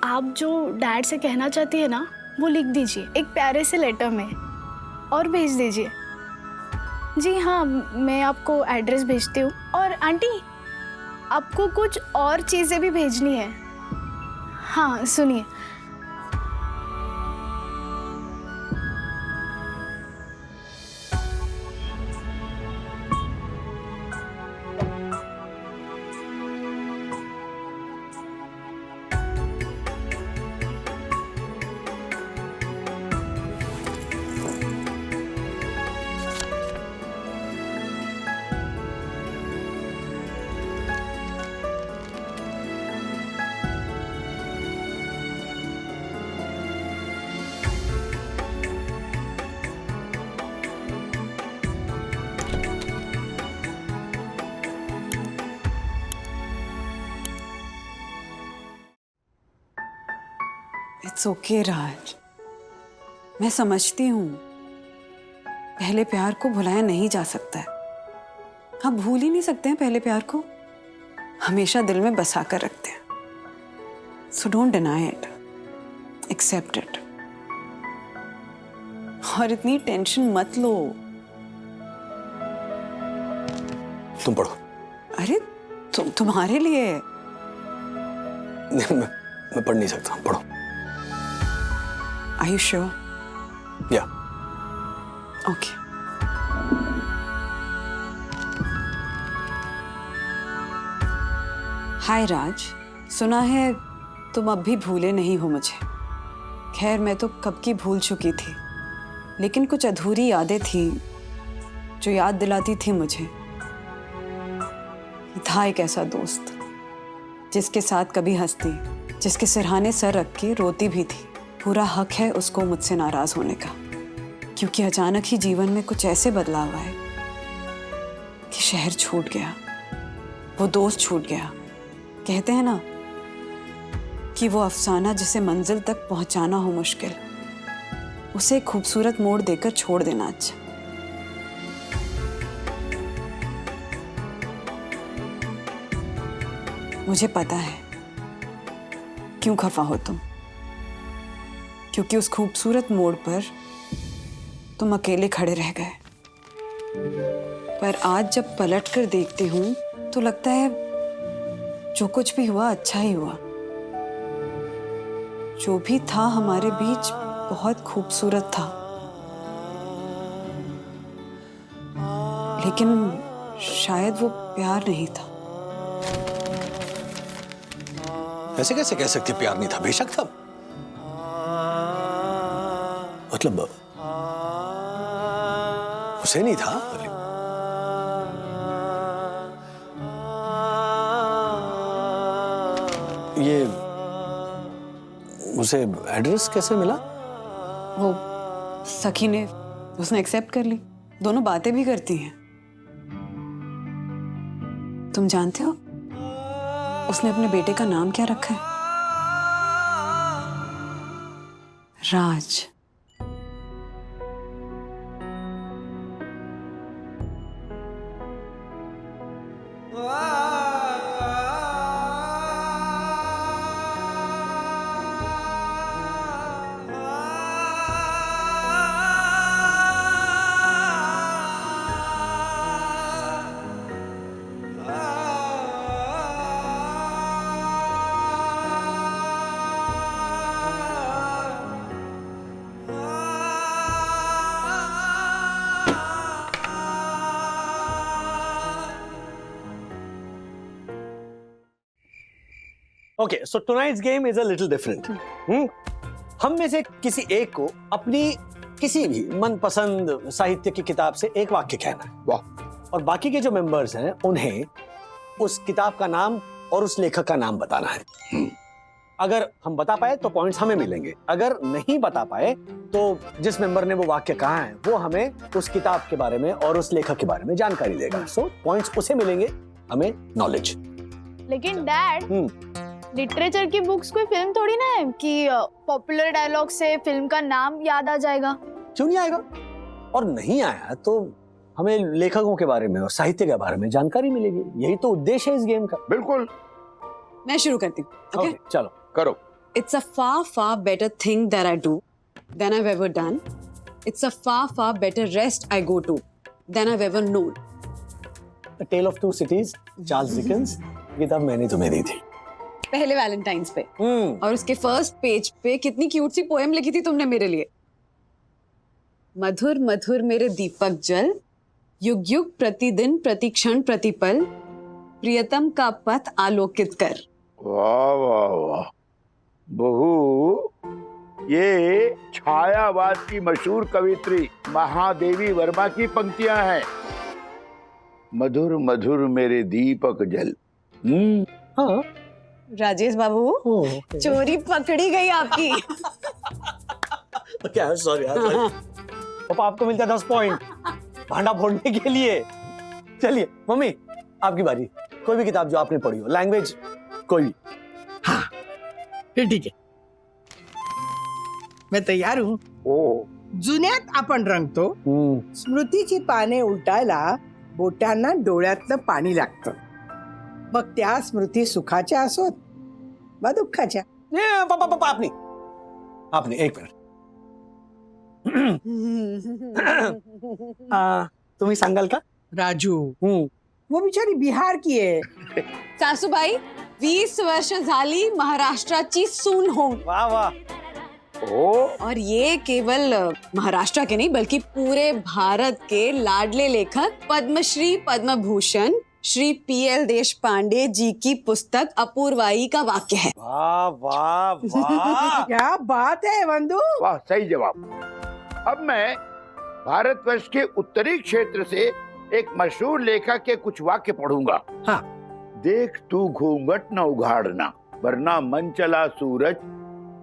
आप जो डैड से कहना चाहती है ना वो लिख दीजिए एक प्यारे से लेटर में और भेज दीजिए। जी हाँ मैं आपको एड्रेस भेजती हूँ। और आंटी आपको कुछ और चीज़ें भी भेजनी है। हाँ सुनिए, इट्स ओके राज, मैं समझती हूँ पहले प्यार को भुलाया नहीं जा सकता है। आप भूल ही नहीं सकते हैं पहले प्यार को, हमेशा दिल में बसा कर रखते हैं। So don't deny it, accept it. और इतनी टेंशन मत लो। तुम पढ़ो। अरे तुम्हारे लिए। नहीं, मैं पढ़ नहीं सकता, पढ़ो। Are you sure? Yeah. Okay. हाय राज, सुना है तुम अब भी भूले नहीं हो मुझे। खैर मैं तो कब की भूल चुकी थी, लेकिन कुछ अधूरी यादें थी जो याद दिलाती थी मुझे। था एक ऐसा दोस्त जिसके साथ कभी हंसती, जिसके सिरहाने सर रख के रोती भी थी। पूरा हक है उसको मुझसे नाराज होने का, क्योंकि अचानक ही जीवन में कुछ ऐसे बदलाव आए कि शहर छूट गया, वो दोस्त छूट गया। कहते हैं ना कि वो अफसाना जिसे मंजिल तक पहुंचाना हो मुश्किल, उसे एक खूबसूरत मोड़ देकर छोड़ देना अच्छा। मुझे पता है क्यों खफा हो तुम, क्योंकि उस खूबसूरत मोड़ पर तुम अकेले खड़े रह गए। पर आज जब पलट कर देखती हूं तो लगता है जो कुछ भी हुआ अच्छा ही हुआ। जो भी था हमारे बीच बहुत खूबसूरत था, लेकिन शायद वो प्यार नहीं था। ऐसे कैसे कह सकते प्यार नहीं था? बेशक था। मतलब उसे नहीं था। ये उसे एड्रेस कैसे मिला? वो सखी ने, उसने एक्सेप्ट कर ली। दोनों बातें भी करती हैं। तुम जानते हो उसने अपने बेटे का नाम क्या रखा है? Raj. Okay, so tonight's game is a little different. हम में से किसी एक को अपनी किसी भी मनपसंद साहित्य की किताब से एक वाक्य कहना है। वाह। और बाकी के जो मेंबर्स हैं उन्हें उस किताब का नाम और उस लेखक का नाम बताना है। अगर हम बता पाए तो पॉइंट्स हमें मिलेंगे, अगर नहीं बता पाए तो जिस मेंबर ने वो वाक्य कहा है वो हमें उस किताब के बारे में और उस लेखक के बारे में जानकारी देगा। सो पॉइंट्स उसे मिलेंगे, हमें नॉलेज। लेकिन डैड, लिटरेचर की बुक्स कोई फिल्म थोड़ी ना है कि पॉपुलर डायलॉग से फिल्म का नाम याद आ जाएगा। क्यों नहीं आएगा? और नहीं आया तो हमें लेखकों के बारे में और साहित्य के बारे में जानकारी मिलेगी। यही तो उद्देश्य है इस गेम का। बिल्कुल। मैं शुरू करती हूँ। ओके, चलो करो। It's a far, far better thing that I do than I've ever done. It's a far, far better rest I go to than I've ever known. A Tale of Two Cities, Charles Dickens. किताब मैंने तुम्हें दी थी पहले वैलेंटाइंस पे। और उसके फर्स्ट पेज पे कितनी क्यूट सी पोएम लिखी थी तुमने मेरे लिए। मधुर मधुर मेरे दीपक जल, युग युग प्रतिदिन प्रतिक्षण प्रतिपल, प्रियतम का पथ आलोकित कर। वाह वाह वाह बहू, ये छायावाद की मशहूर कवित्री महादेवी वर्मा की पंक्तियां हैं। मधुर मधुर मेरे दीपक जल। हाँ राजेश बाबू, चोरी पकड़ी गई आपकी। क्या? सॉरी यार। पापा आपको मिलता 10 पॉइंट भांडा फोड़ने के लिए। चलिए मम्मी, आपकी बारी। कोई भी किताब जो आपने पढ़ी हो, लैंग्वेज कोई भी। हाँ ठीक है। मैं तयार हूँ. ओ जुन्यात आपण रंगतो, स्मृतीची पाने उलटायला बोटांना डोळ्यातलं पाणी लागतं. मग त्या स्मृती सुखाच्या असोत वा दुःखाच्या. आपने एक मिनिट. तुम्ही सांगाल का? राजू, वो बिचारी बिहार की आहे. सासूबाई 20 वर्ष झाली महाराष्ट्राची सून होऊन. वाह वाह. और ये केवल महाराष्ट्र के नहीं बल्कि पूरे भारत के लाडले लेखक पद्मश्री पद्म भूषण श्री पीएल देशपांडे जी की पुस्तक अपूर्वाई का वाक्य है. वाह वाह वाह. क्या बात है वंदू. वाह, सही जवाब. अब मैं भारतवर्ष के उत्तरी क्षेत्र से एक मशहूर लेखक के कुछ वाक्य पढ़ूंगा. हाँ. देख तू घूंघट न उघाड़ना, वरना मन चला सूरज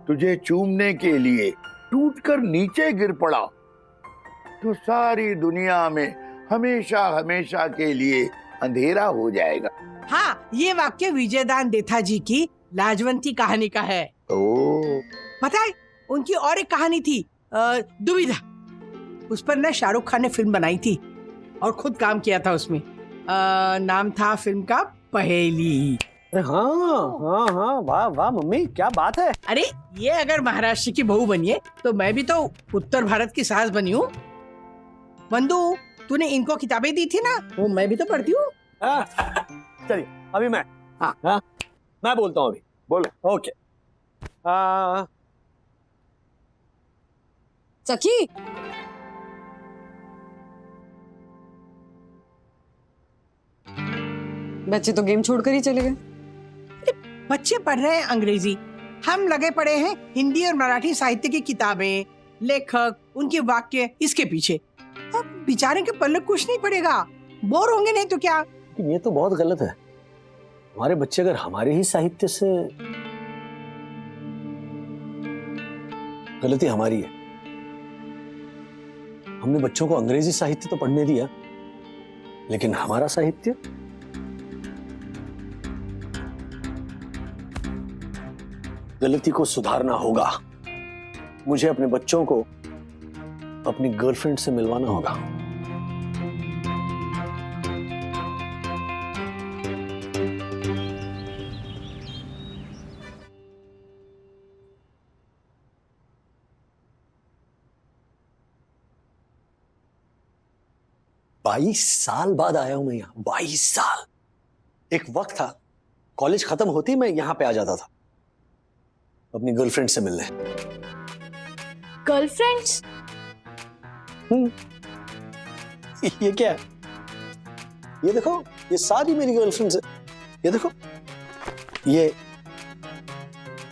तुझे चूमने के लिए टूटकर नीचे गिर पड़ा, तो सारी दुनिया में हमेशा हमेशा के लिए अंधेरा हो जाएगा. हाँ, ये वाक्य विजयदान देथा जी की लाजवंती कहानी का है. ओ पता है, उनकी और एक कहानी थी, दुविधा. उस पर ना शाहरुख खान ने फिल्म बनाई थी और खुद काम किया था उसमें. नाम था फिल्म का पहेली. हाँ हाँ हाँ. वाह वाह मम्मी, क्या बात है. अरे ये अगर महाराष्ट्र की बहू बनिए तो मैं भी तो उत्तर भारत की सास बनी हूँ. बंधु, तूने इनको किताबें दी थी ना, वो मैं भी तो पढ़ती हूँ. चलिए अभी मैं मैं बोलता हूँ. अभी बोलो. ओके. सखी, बच्चे तो गेम छोड़कर ही चले गए. बच्चे पढ़ रहे हैं अंग्रेजी, हम लगे पड़े हैं हिंदी और मराठी साहित्य की किताबें, लेखक, उनके वाक्य, इसके पीछे. अब बेचारे के पल्ले कुछ नहीं पड़ेगा, बोर होंगे नहीं तो क्या. ये तो बहुत गलत है. हमारे बच्चे अगर हमारे ही साहित्य से, गलती हमारी है. हमने बच्चों को अंग्रेजी साहित्य तो पढ़ने दिया, लेकिन हमारा साहित्य. गलती को सुधारना होगा. मुझे अपने बच्चों को अपनी गर्लफ्रेंड से मिलवाना होगा. बाईस साल बाद आया हूं मैं यहाँ. 22 साल. एक वक्त था कॉलेज खत्म होती मैं यहाँ पे आ जाता था अपनी गर्लफ्रेंड से मिलने. गर्लफ्रेंड्स? ये क्या है? ये देखो, ये सारी मेरी गर्लफ्रेंड्स है. ये देखो, ये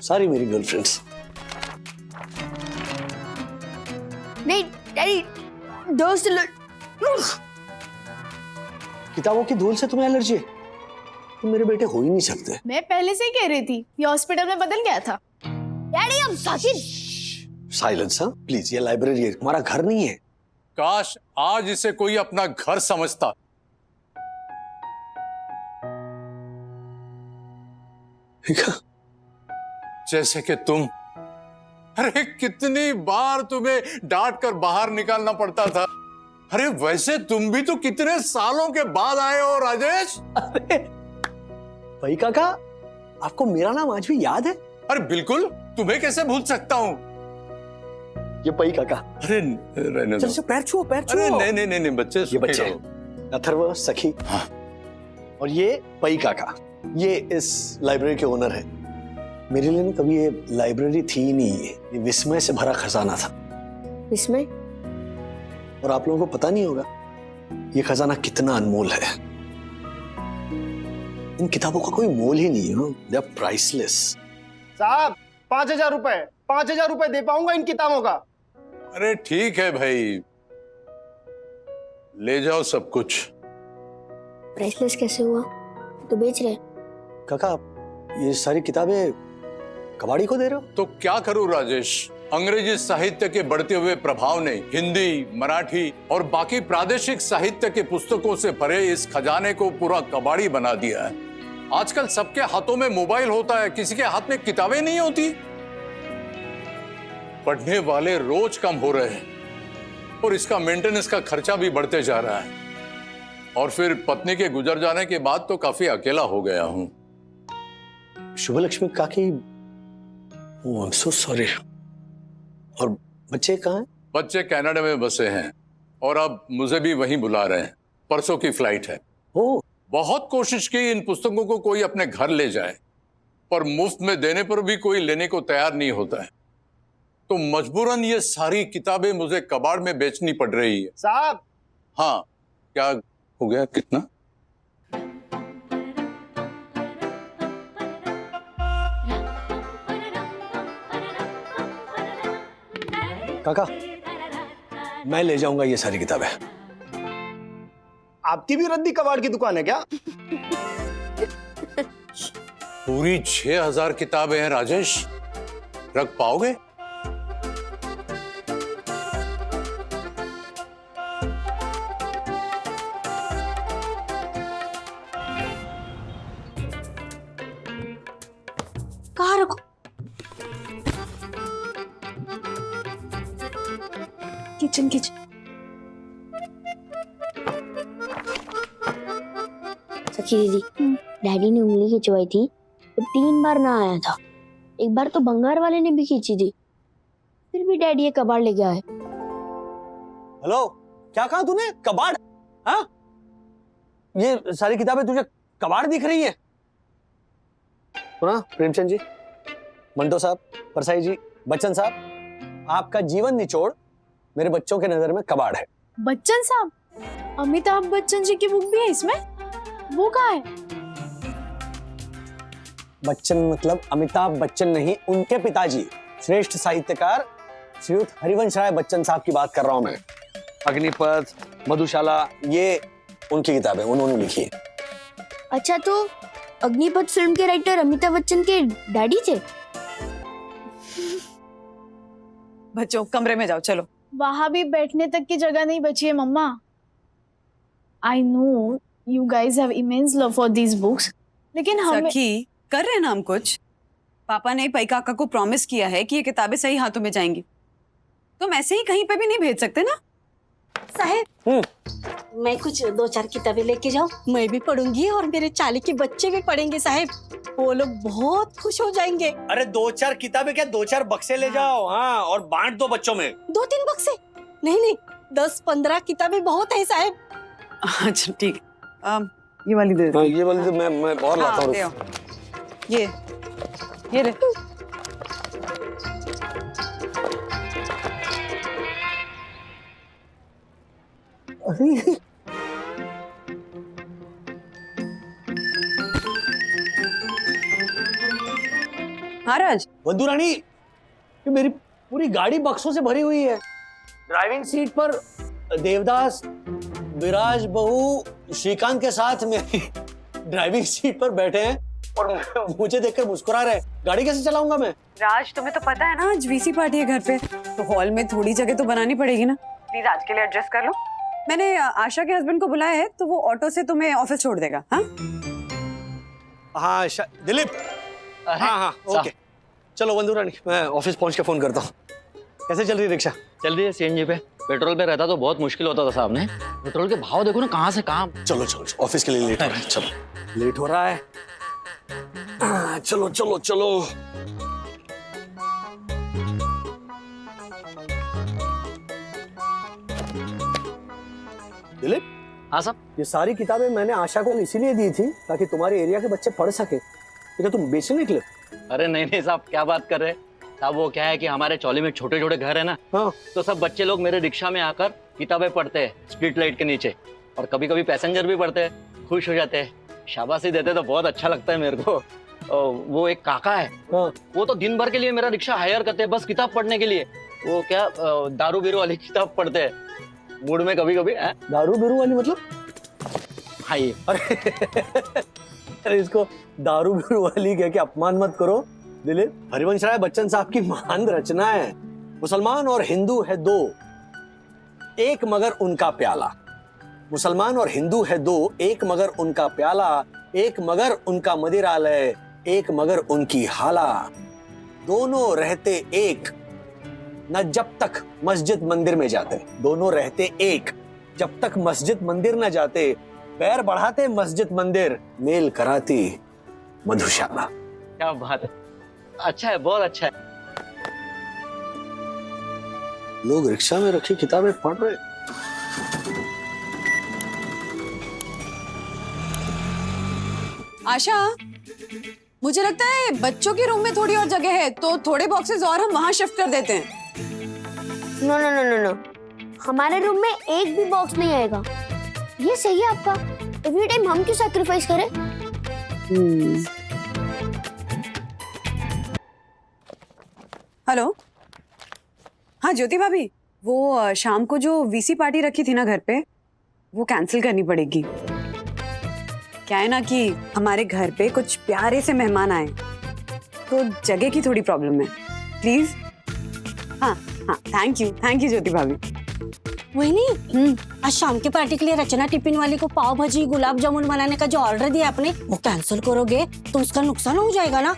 सारी मेरी गर्लफ्रेंड्स. नहीं डैडी, दोस्त किताबों की धूल से तुम्हें एलर्जी है? तुम मेरे बेटे हो ही नहीं सकते. मैं पहले से ही कह रही थी, ये हॉस्पिटल में बदल गया था. डैडी, अब साकिब साइलेंस. हाँ प्लीज, ये लाइब्रेरी है, हमारा घर नहीं है. काश आज इसे कोई अपना घर समझता. जैसे कि तुम. अरे कितनी बार तुम्हें डांट कर बाहर निकालना पड़ता था. अरे वैसे तुम भी तो कितने सालों के बाद आए हो राजेश. अरे भाई काका, आपको मेरा नाम आज भी याद है? अरे बिल्कुल, तुम्हें कैसे भूल सकता हूँ. ये पई काका. अरे रहने दो. चल पैर छुओ, पैर छुओ. अरे नहीं बच्चे. ये बच्चे अथर्व, सखी. हाँ. और ये पई काका, ये इस लाइब्रेरी के ओनर है. मेरे लिए कभी ये लाइब्रेरी थी ही नहीं. ये विस्मय से भरा खजाना था. विस्मय? और आप लोगों को पता नहीं होगा ये खजाना कितना अनमोल है. इन किताबों का कोई मोल ही नहीं है. They are priceless. साहब 5,000 रुपए, 5,000 रुपए दे पाऊंगा इन किताबों का. अरे ठीक है भाई, ले जाओ सब कुछ. प्राइसलेस कैसे हुआ? तो बेच रहे. काका, ये सारी किताबें कबाड़ी को दे रहे हो? तो क्या करूं राजेश, अंग्रेजी साहित्य के बढ़ते हुए प्रभाव ने हिंदी, मराठी और बाकी प्रादेशिक साहित्य के पुस्तकों से भरे इस खजाने को पूरा कबाड़ी बना दिया है. आजकल सबके हाथों में मोबाइल होता है, किसी के हाथ में किताबें नहीं होती. पढ़ने वाले रोज कम हो रहे हैं और इसका मेंटेनेंस का खर्चा भी बढ़ते जा रहा है। और फिर पत्नी के गुजर जाने के बाद तो काफी अकेला हो गया हूं। शुभलक्ष्मी काकी, ओह आई एम सो सॉरी। और बच्चे कहाँ हैं? बच्चे कनाडा में बसे हैं और अब मुझे भी वहीं बुला रहे हैं। परसों की फ्लाइट है। ओह, बहुत कोशिश की इन पुस्तकों को कोई अपने घर ले जाए, पर मुफ्त में देने पर भी कोई लेने को तैयार नहीं होता है। तो मजबूरन ये सारी किताबें मुझे कबाड़ में बेचनी पड़ रही है। साहब। हाँ, क्या हो गया? कितना? काका, मैं ले जाऊंगा ये सारी किताबें। आपकी भी रद्दी कबाड़ की दुकान है क्या? पूरी 6000 किताबें हैं राजेश, रख पाओगे? कहाँ रखो? Kitchen kitchen. सखी दीदी, डैडी ने उंगली खिंचवाई थी तो 3 बार ना आया था। एक बार तो भंगार वाले ने भी खींची थी, फिर भी डैडी ये कबाड़ ले गया है। हेलो, क्या कहा तूने? कबाड़? हाँ, ये सारी किताबें तुझे कबाड़ दिख रही है? सुना प्रेमचंद जी, मंटो साहब, परसाई जी, बच्चन साहब, आपका जीवन निचोड़ मेरे बच्चों के नजर में कबाड़ है। बच्चन साहब, अमिताभ बच्चन जी की बुक भी है इसमें? वो कहाँ है? बच्चन मतलब अमिताभ बच्चन नहीं, उनके पिताजी श्रेष्ठ साहित्यकार श्रीयुत हरिवंश राय बच्चन साहब की बात कर रहा हूं मैं। अग्निपथ, मधुशाला, ये उनकी किताबें उन्होंने लिखी है। अच्छा, तो अग्निपथ फिल्म के राइटर अमिताभ बच्चन के डैडी थे? बच्चों कमरे में जाओ, चलो। वहां भी बैठने तक की जगह नहीं बची है mamma. I know you guys have immense love for these books, लेकिन हमें सखी, कर रहे हैं ना हम कुछ। पापा ने पई काका को प्रॉमिस किया है कि ये किताबें सही हाथों में जाएंगी। तुम ऐसे ही कहीं पे भी नहीं भेज सकते ना। साहब, मैं कुछ 2-4 किताबें लेके जाऊं, मैं भी पढ़ूंगी और मेरे चाली के बच्चे भी पढ़ेंगे साहब। वो लोग बहुत खुश हो जाएंगे। अरे 2-4 किताबें क्या, 2-4 बक्से ले जाओ। हाँ, और बांट दो बच्चों में। 2-3 बक्से नहीं, 10-15 किताबें बहुत है साहब। अच्छा ठीक, ये वाली दे दो। ये वाली तो मैं और लाता हूँ। ये ले। हाँ राज। वंदू रानी, ये मेरी पूरी गाड़ी बक्सों से भरी हुई है। ड्राइविंग सीट पर देवदास, विराज बहू श्रीकांत के साथ मेरी ड्राइविंग सीट पर बैठे हैं और मुझे देखकर मुस्कुरा रहे हैं। गाड़ी कैसे चलाऊंगा मैं? राज, तुम्हें तो पता है ना आज वीसी पार्टी है घर पे, तो हॉल में थोड़ी जगह तो बनानी पड़ेगी ना। प्लीज आज के लिए एडजस्ट कर लो। मैंने आशा के हस्बैंड को बुलाया है, तो वो ऑटो से तुम्हें ऑफिस छोड़ देगा। हाँ हाँ दिलीप, हाँ ओके। चलो वंदू रानी, मैं ऑफिस पहुंच के फोन करता हूँ। कैसे चल रही रिक्शा? चल रही है सीएनजी पे। पेट्रोल पे रहता तो बहुत मुश्किल होता था साहब ने। पेट्रोल के भाव देखो ना, कहाँ से कहाँ। चलो ऑफिस के लिए लेट हो रहा है। चलो लेट हो रहा है। चलो चलो चलो। दिलीप। हाँ साहब। ये सारी किताबें मैंने आशा को इसीलिए दी थी ताकि तुम्हारे एरिया के बच्चे पढ़ सके। क्या तुम बेचने निकले? अरे नहीं साहब, क्या बात कर रहे हैं साहब। वो क्या है कि हमारे चौली में छोटे छोटे घर है ना, तो सब बच्चे लोग मेरे रिक्शा में आकर किताबें पढ़ते हैं स्ट्रीट लाइट के नीचे, और कभी कभी पैसेंजर भी पढ़ते हैं, खुश हो जाते हैं, शाबाशी देते, तो बहुत अच्छा लगता है मेरे को। वो एक काका है, वो तो दिन भर के लिए मेरा रिक्शा हायर करते हैं बस किताब पढ़ने के लिए। वो क्या दारू बीरू वाली किताब पढ़ते हैं मूड में कभी कभी। दारू बीरू वाली मतलब? हाँ ये। अरे इसको दारू बीरू वाली कह के अपमान मत करो दिलीप। हरिवंश राय बच्चन साहब की महान रचना है। मुसलमान और हिंदू है दो, एक मगर उनका प्याला। मुसलमान और हिंदू है दो, एक मगर उनका प्याला, एक मगर उनका मदिरालय, एक मगर उनकी हाला। दोनों रहते एक, न जब तक मस्जिद मंदिर में जाते, दोनों रहते एक। जब तक मस्जिद मंदिर न जाते, पैर बढ़ाते मस्जिद मंदिर, मेल कराती मधुशाला। क्या बात है, अच्छा है, बहुत अच्छा है। लोग रिक्शा में रखी किताबें पढ़ रहे। आशा, मुझे लगता है बच्चों के रूम में थोड़ी और जगह है, तो थोड़े बॉक्सेस और हम वहां शिफ्ट कर देते हैं। No no no no no, हमारे रूम में एक भी बॉक्स नहीं आएगा। ये सही है आपका। एवरी टाइम हम क्यों सैक्रिफाइस करें? हेलो, हाँ ज्योति भाभी, वो शाम को जो वीसी पार्टी रखी थी ना घर पे, वो कैंसिल करनी पड़ेगी। क्या है ना कि हमारे घर पे कुछ प्यारे से मेहमान आए, तो जगह की थोड़ी प्रॉब्लम है। प्लीज। हाँ हाँ, थैंक यू ज्योति भाभी। वही नहीं, आज शाम की पार्टी के लिए रचना टिफिन वाली को पाव भाजी गुलाब जामुन बनाने का जो ऑर्डर दिया आपने, वो कैंसिल करोगे तो उसका नुकसान हो जाएगा ना।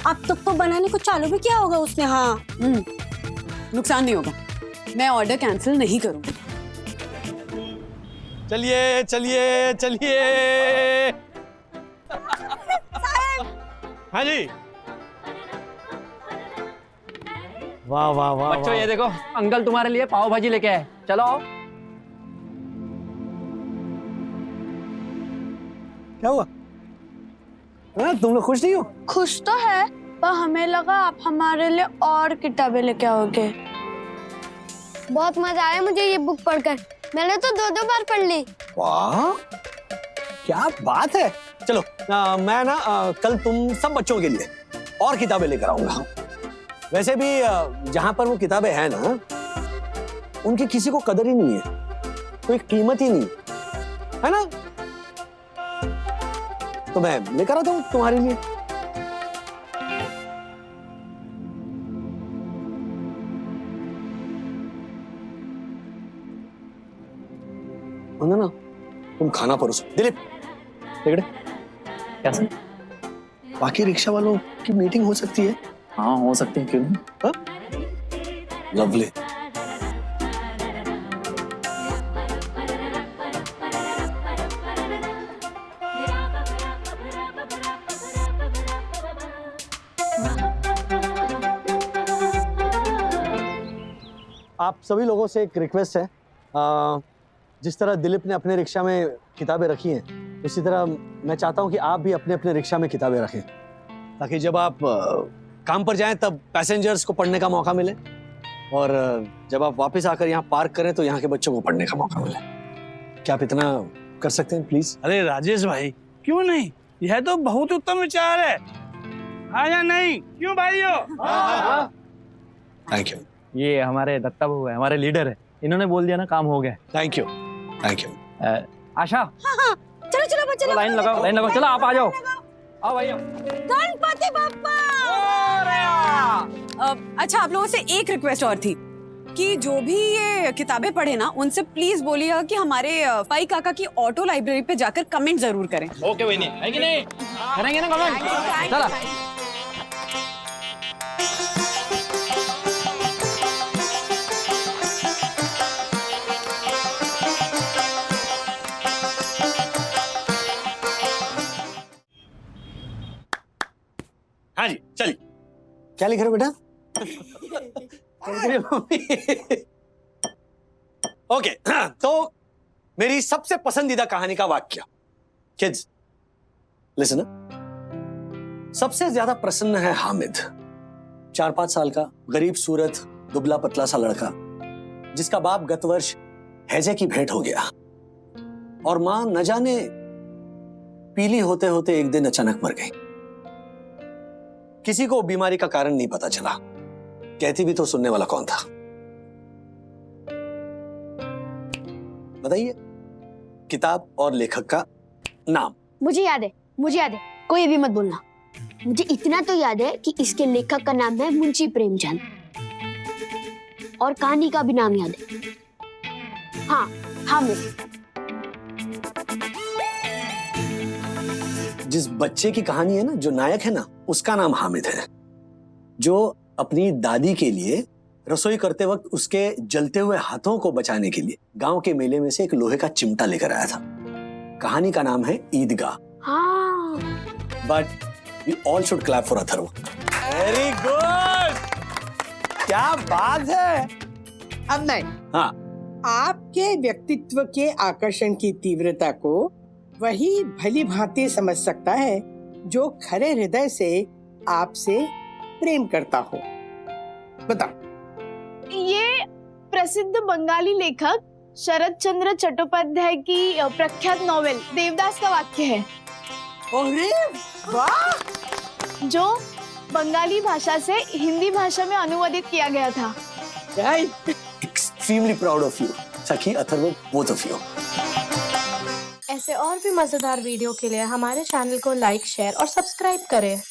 अब तक तो बनाने को चालू भी किया होगा उसने। हाँ, नुकसान नहीं होगा, मैं ऑर्डर कैंसिल नहीं करूंगी। चलिए चलिए चलिए। हाँ जी। वाह वाह वाह। बच्चों ये देखो, अंकल तुम्हारे लिए पाव भाजी लेके आए, चलो आओ। क्या हुआ? तुम लोग खुश नहीं हो? खुश तो है, पर हमें लगा आप हमारे लिए और किताबें लेके आओगे। बहुत मजा आया मुझे ये बुक पढ़कर। मैंने तो 2-2 बार पढ़ ली। वाह, क्या बात है। चलो मैं ना कल तुम सब बच्चों के लिए और किताबें लेकर आऊंगा। वैसे भी जहां पर वो किताबें हैं ना, उनकी किसी को कदर ही नहीं है, कोई कीमत ही नहीं है ना। तो मैं लेकर आता हूं तुम्हारे लिए। ना तुम खाना परोसो। दिलीप, देखड़े कैसे? बाकी रिक्शा वालों की मीटिंग हो सकती है? हाँ हो सकती है, क्यों नहीं। लवली। आप सभी लोगों से एक रिक्वेस्ट है, जिस तरह दिलीप ने अपने रिक्शा में किताबें रखी हैं, उसी तरह मैं चाहता हूं कि आप भी अपने अपने रिक्शा में किताबें रखें, ताकि जब आप काम पर जाएं तब पैसेंजर्स को पढ़ने का मौका मिले, और जब आप वापस आकर यहाँ पार्क करें तो यहाँ के बच्चों को पढ़ने का मौका मिले। क्या आप इतना कर सकते हैं प्लीज? अरे राजेश भाई, क्यों नहीं, यह तो बहुत उत्तम विचार है। हाँ या नहीं, क्यों भाइयों? Thank you. ये हमारे दत्ता बहू है, हमारे लीडर है, इन्होंने बोल दिया ना, काम हो गया। Thank you. आशा, हाँ, चलो चलो बच्चे, लाइन लगाओ, चलो आप आ जाओ, आओ भाइयों। गणपति बप्पा। अच्छा, आप लोगों से एक रिक्वेस्ट और थी कि जो भी ये किताबें पढ़े ना, उनसे प्लीज बोलिएगा कि हमारे पाई काका की ऑटो लाइब्रेरी पे जाकर कमेंट जरूर करें। ओके भाई, नहीं है कि नहीं, करेंगे ना कमेंट। चला हाँ जी, चलिए। क्या लिख रहे हो बेटा? ओके, तो मेरी सबसे पसंदीदा कहानी का वाक्य। Kids listen. सबसे ज्यादा प्रसन्न है हामिद, 4-5 साल का गरीब सूरत दुबला पतला सा लड़का, जिसका बाप गत वर्ष हैजे की भेंट हो गया और मां न जाने पीली होते होते एक दिन अचानक मर गई। किसी को बीमारी का कारण नहीं पता चला, कहती भी तो सुनने वाला कौन था? बताइए किताब और लेखक का नाम। मुझे याद है, कोई भी मत बोलना। मुझे इतना तो याद है कि इसके लेखक का नाम है मुंशी प्रेमचंद, और कहानी का भी नाम याद है। हाँ, हामिद। जिस बच्चे की कहानी है ना, जो नायक है ना, उसका नाम हामिद है, जो अपनी दादी के लिए रसोई करते वक्त उसके जलते हुए हाथों को बचाने के लिए गांव के मेले में से एक लोहे का चिमटा लेकर आया था। कहानी का नाम है ईदगाह। हाँ। But we all should clap for Atharv. Very good, क्या बात है। अब नहीं, हाँ, आपके व्यक्तित्व के आकर्षण की तीव्रता को वही भली भांति समझ सकता है जो खरे हृदय से आपसे प्रेम करता हो। बताओ। ये प्रसिद्ध बंगाली लेखक शरद चंद्र चट्टोपाध्याय की प्रख्यात नॉवेल देवदास का वाक्य है। अरे वाह! जो बंगाली भाषा से हिंदी भाषा में अनुवादित किया गया था। एक्सट्रीमली प्राउड ऑफ यू सखी, अथर्व, बोथ ऑफ यू। ऐसे और भी मजेदार वीडियो के लिए हमारे चैनल को लाइक, शेयर और सब्सक्राइब करें।